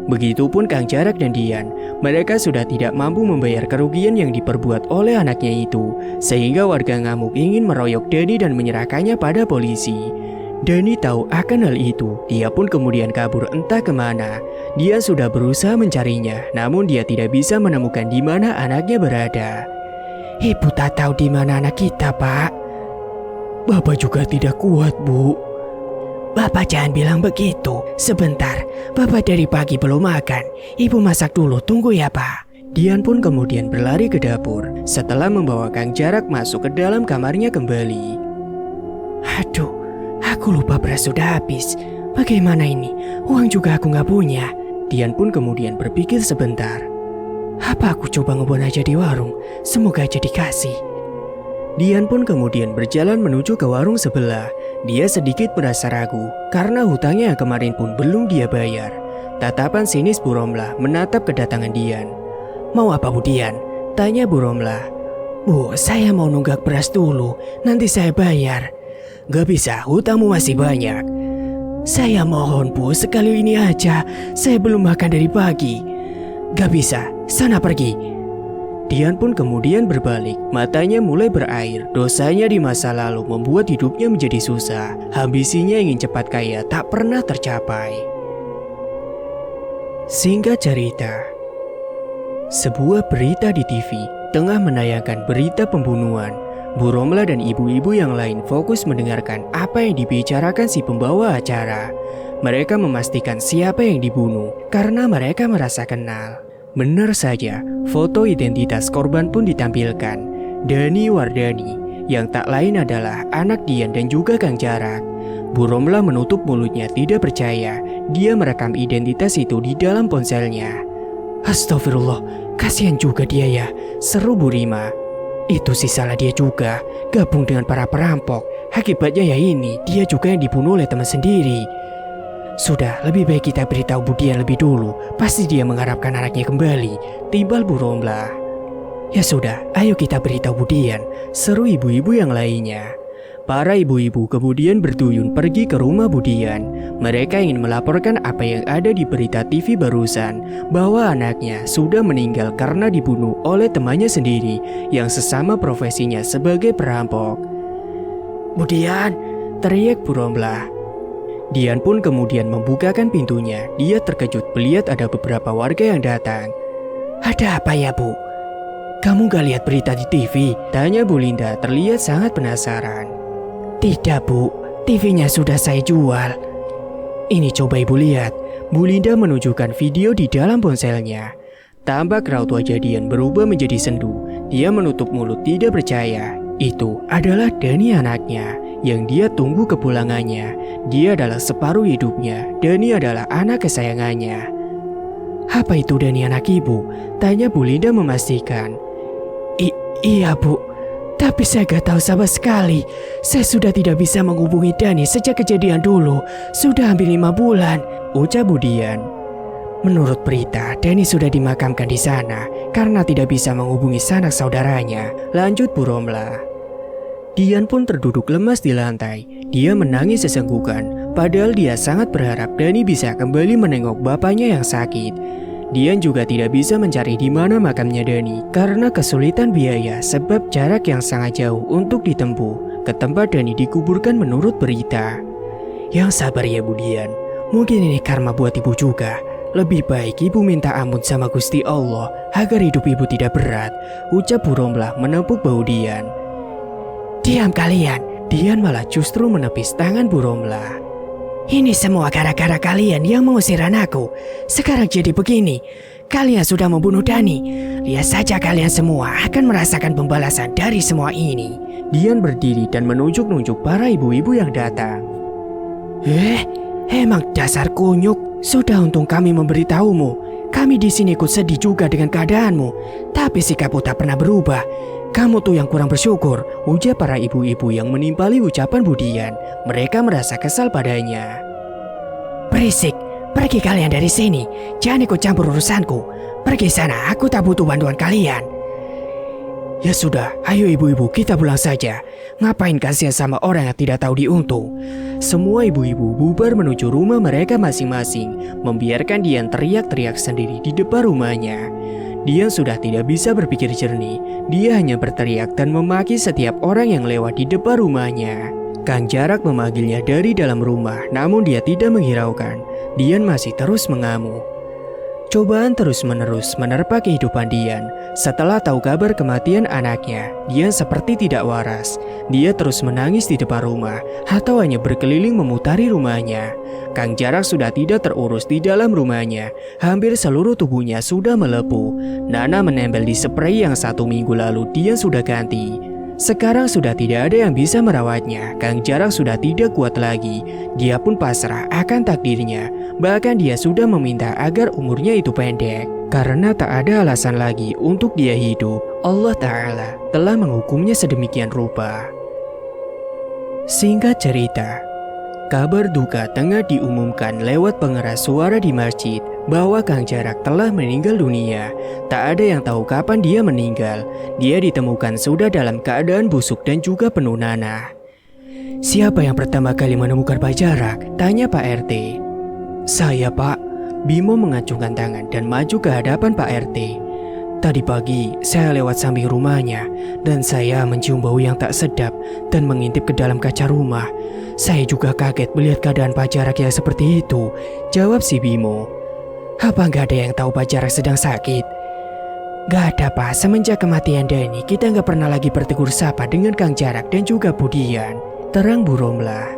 Begitupun Kang Jarak dan Dian, mereka sudah tidak mampu membayar kerugian yang diperbuat oleh anaknya itu, sehingga warga ngamuk ingin meroyok Dani dan menyerahkannya pada polisi. Dani tahu akan hal itu, dia pun kemudian kabur entah kemana. Dia sudah berusaha mencarinya, namun dia tidak bisa menemukan di mana anaknya berada. "Ibu tak tahu di mana anak kita, Pak." "Bapak juga tidak kuat, Bu." Bapak jangan bilang begitu. Sebentar, Bapak dari pagi belum makan. Ibu masak dulu, tunggu ya Pak. Dian pun kemudian berlari ke dapur setelah membawa Kang Jarak masuk ke dalam kamarnya kembali. Aduh, aku lupa beras sudah habis. Bagaimana ini? Uang juga aku nggak punya. Dian pun kemudian berpikir sebentar. Apa aku coba ngebon aja di warung? Semoga aja dikasih. Dian pun kemudian berjalan menuju ke warung sebelah. Dia sedikit merasa ragu karena hutangnya yang kemarin pun belum dia bayar. Tatapan sinis Bu Romlah menatap kedatangan Dian. Mau apa Bu Dian? Tanya Bu Romlah. Bu, saya mau nunggak beras dulu, nanti saya bayar. Gak bisa, hutangmu masih banyak. Saya mohon Bu, sekali ini aja, saya belum makan dari pagi. Gak bisa, sana pergi. Dian pun kemudian berbalik, matanya mulai berair. Dosanya di masa lalu membuat hidupnya menjadi susah. Ambisinya ingin cepat kaya tak pernah tercapai. Singkat cerita, sebuah berita di TV tengah menayangkan berita pembunuhan. Bu Romlah dan ibu-ibu yang lain fokus mendengarkan apa yang dibicarakan si pembawa acara. Mereka memastikan siapa yang dibunuh karena mereka merasa kenal. Benar saja, foto identitas korban pun ditampilkan. Dani Wardani, yang tak lain adalah anak Dian dan juga Kang Jarak. Bu Romlah menutup mulutnya tidak percaya. Dia merekam identitas itu di dalam ponselnya. Astagfirullah, kasihan juga dia ya, seru Bu Rima. Itu sih salah dia juga, gabung dengan para perampok. Akibatnya ya ini, dia juga yang dibunuh oleh teman sendiri. Sudah, lebih baik kita beritahu Bu Dian lebih dulu. Pasti dia mengharapkan anaknya kembali, timbal Bu Romlah. Ya sudah, ayo kita beritahu Bu Dian, seru ibu-ibu yang lainnya. Para ibu-ibu kemudian berduyun pergi ke rumah Bu Dian. Mereka ingin melaporkan apa yang ada di berita TV barusan, bahwa anaknya sudah meninggal karena dibunuh oleh temannya sendiri yang sesama profesinya sebagai perampok. Bu Dian, teriak Bu Romlah. Dian pun kemudian membukakan pintunya. Dia terkejut melihat ada beberapa warga yang datang. Ada apa ya Bu? Kamu gak lihat berita di TV? Tanya Bu Linda terlihat sangat penasaran. Tidak Bu, TV-nya sudah saya jual. Ini coba Ibu lihat. Bu Linda menunjukkan video di dalam ponselnya. Tampak raut wajah Dian berubah menjadi sendu. Dia menutup mulut tidak percaya. Itu adalah Dani anaknya yang dia tunggu kepulangannya. Dia adalah separuh hidupnya. Dani adalah anak kesayangannya. Apa itu Dani anak ibu? Tanya Bu Linda memastikan. Iya Bu, tapi saya gak tahu sama sekali. Saya sudah tidak bisa menghubungi Dani sejak kejadian dulu. Sudah hampir 5 bulan, ucap Bu Dian. Menurut berita, Dani sudah dimakamkan di sana karena tidak bisa menghubungi sanak saudaranya, lanjut Bu Romlah. Dian pun terduduk lemas di lantai. Dia menangis sesenggukan, padahal dia sangat berharap Dani bisa kembali menengok bapaknya yang sakit. Dian juga tidak bisa mencari di mana makamnya Dani karena kesulitan biaya sebab jarak yang sangat jauh untuk ditempuh ke tempat Dani dikuburkan menurut berita. Yang sabar ya Bu Dian, mungkin ini karma buat ibu juga. Lebih baik ibu minta ampun sama Gusti Allah agar hidup ibu tidak berat, ucap Bu Romlah menepuk bahu Dian. Diam kalian, Dian malah justru menepis tangan Bu Romlah. Ini semua gara-gara kalian yang mengusir anakku. Sekarang jadi begini, kalian sudah membunuh Dani. Lihat saja kalian semua akan merasakan pembalasan dari semua ini. Dian berdiri dan menunjuk-nunjuk para ibu-ibu yang datang. Emang dasar kunyuk. Sudah untung kami memberitahumu. Kami di sini ikut sedih juga dengan keadaanmu. Tapi sikapmu tak pernah berubah. Kamu tuh yang kurang bersyukur, ujar para ibu-ibu yang menimpali ucapan Bu Dian. Mereka merasa kesal padanya. Berisik, pergi kalian dari sini. Jangan ikut campur urusanku. Pergi sana, aku tak butuh bantuan kalian. Ya sudah, ayo ibu-ibu kita pulang saja. Ngapain kasihan sama orang yang tidak tahu diuntung? Semua ibu-ibu bubar menuju rumah mereka masing-masing, membiarkan Dian teriak-teriak sendiri di depan rumahnya. Dian sudah tidak bisa berpikir jernih. Dia hanya berteriak dan memaki setiap orang yang lewat di depan rumahnya. Kang Jarak memanggilnya dari dalam rumah, namun dia tidak menghiraukan. Dian masih terus mengamuk. Cobaan terus-menerus menerpa kehidupan Dian. Setelah tahu kabar kematian anaknya, Dian seperti tidak waras. Dia terus menangis di depan rumah atau hanya berkeliling memutari rumahnya. Kang Jarak sudah tidak terurus di dalam rumahnya. Hampir seluruh tubuhnya sudah melepuh. Nana menempel di spray yang 1 minggu lalu dia sudah ganti. Sekarang sudah tidak ada yang bisa merawatnya. Kang Jarak sudah tidak kuat lagi. Dia pun pasrah akan takdirnya. Bahkan dia sudah meminta agar umurnya itu pendek. Karena tak ada alasan lagi untuk dia hidup, Allah Ta'ala telah menghukumnya sedemikian rupa. Singkat cerita, kabar duka tengah diumumkan lewat pengeras suara di masjid bahwa Kang Jarak telah meninggal dunia. Tak ada yang tahu kapan dia meninggal. Dia ditemukan sudah dalam keadaan busuk dan juga penuh nanah. "Siapa yang pertama kali menemukan Pak Jarak?" tanya Pak RT. "Saya, Pak." Bimo mengacungkan tangan dan maju ke hadapan Pak RT. "Tadi pagi saya lewat samping rumahnya dan saya mencium bau yang tak sedap dan mengintip ke dalam kaca rumah. Saya juga kaget melihat keadaan Pak Jarak yang seperti itu," jawab si Bimo. "Apa nggak ada yang tahu Pak Jarak sedang sakit?" "Gak ada, Pak. Semenjak kematian Dani, kita nggak pernah lagi bertegur sapa dengan Kang Jarak dan juga Budian," terang Bu Romlah.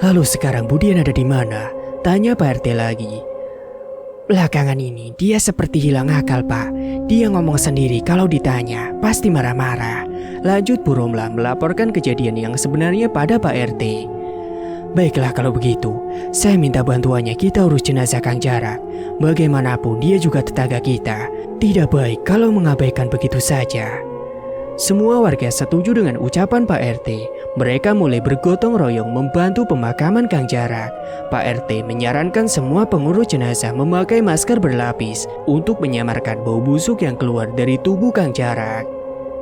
"Lalu sekarang Budian ada di mana?" tanya Pak RT lagi. "Belakangan ini dia seperti hilang akal, Pak. Dia ngomong sendiri kalau ditanya, pasti marah-marah," lanjut Bu Romlah melaporkan kejadian yang sebenarnya pada Pak RT. "Baiklah kalau begitu, saya minta bantuannya kita urus jenazah Kang Jarak. Bagaimanapun dia juga tetangga kita. Tidak baik kalau mengabaikan begitu saja." Semua warga setuju dengan ucapan Pak RT. Mereka mulai bergotong royong membantu pemakaman Kang Jarak. Pak RT menyarankan semua pengurus jenazah memakai masker berlapis untuk menyamarkan bau busuk yang keluar dari tubuh Kang Jarak.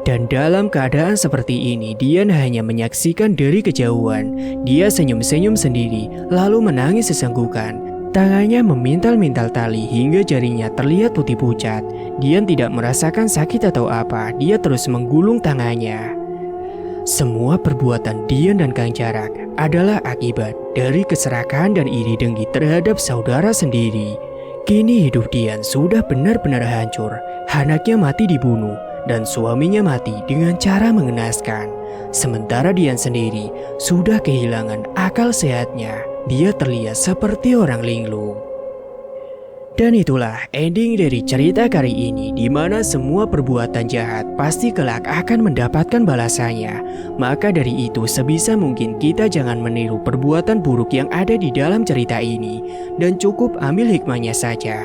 Dan dalam keadaan seperti ini, Dian hanya menyaksikan dari kejauhan. Dia senyum-senyum sendiri, lalu menangis sesenggukan. Tangannya memintal-mintal tali hingga jarinya terlihat putih pucat. Dian tidak merasakan sakit atau apa, dia terus menggulung tangannya. Semua perbuatan Dian dan Kang Jarak adalah akibat dari keserakahan dan iri dengki terhadap saudara sendiri. Kini hidup Dian sudah benar-benar hancur. Anaknya mati dibunuh dan suaminya mati dengan cara mengenaskan. Sementara Dian sendiri sudah kehilangan akal sehatnya. Dia terlihat seperti orang linglung. Dan itulah ending dari cerita kali ini, di mana semua perbuatan jahat pasti kelak akan mendapatkan balasannya. Maka dari itu sebisa mungkin kita jangan meniru perbuatan buruk yang ada di dalam cerita ini, dan cukup ambil hikmahnya saja.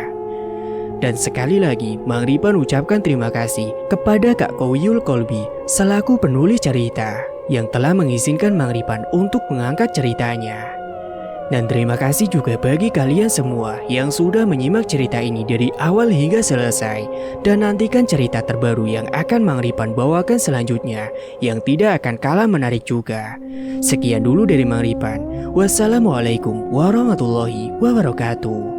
Dan sekali lagi, Mang Ripan ucapkan terima kasih kepada Kak Koyul Kolbi selaku penulis cerita yang telah mengizinkan Mang Ripan untuk mengangkat ceritanya. Dan terima kasih juga bagi kalian semua yang sudah menyimak cerita ini dari awal hingga selesai. Dan nantikan cerita terbaru yang akan Mang Ripan bawakan selanjutnya, yang tidak akan kalah menarik juga. Sekian dulu dari Mang Ripan. Wassalamualaikum warahmatullahi wabarakatuh.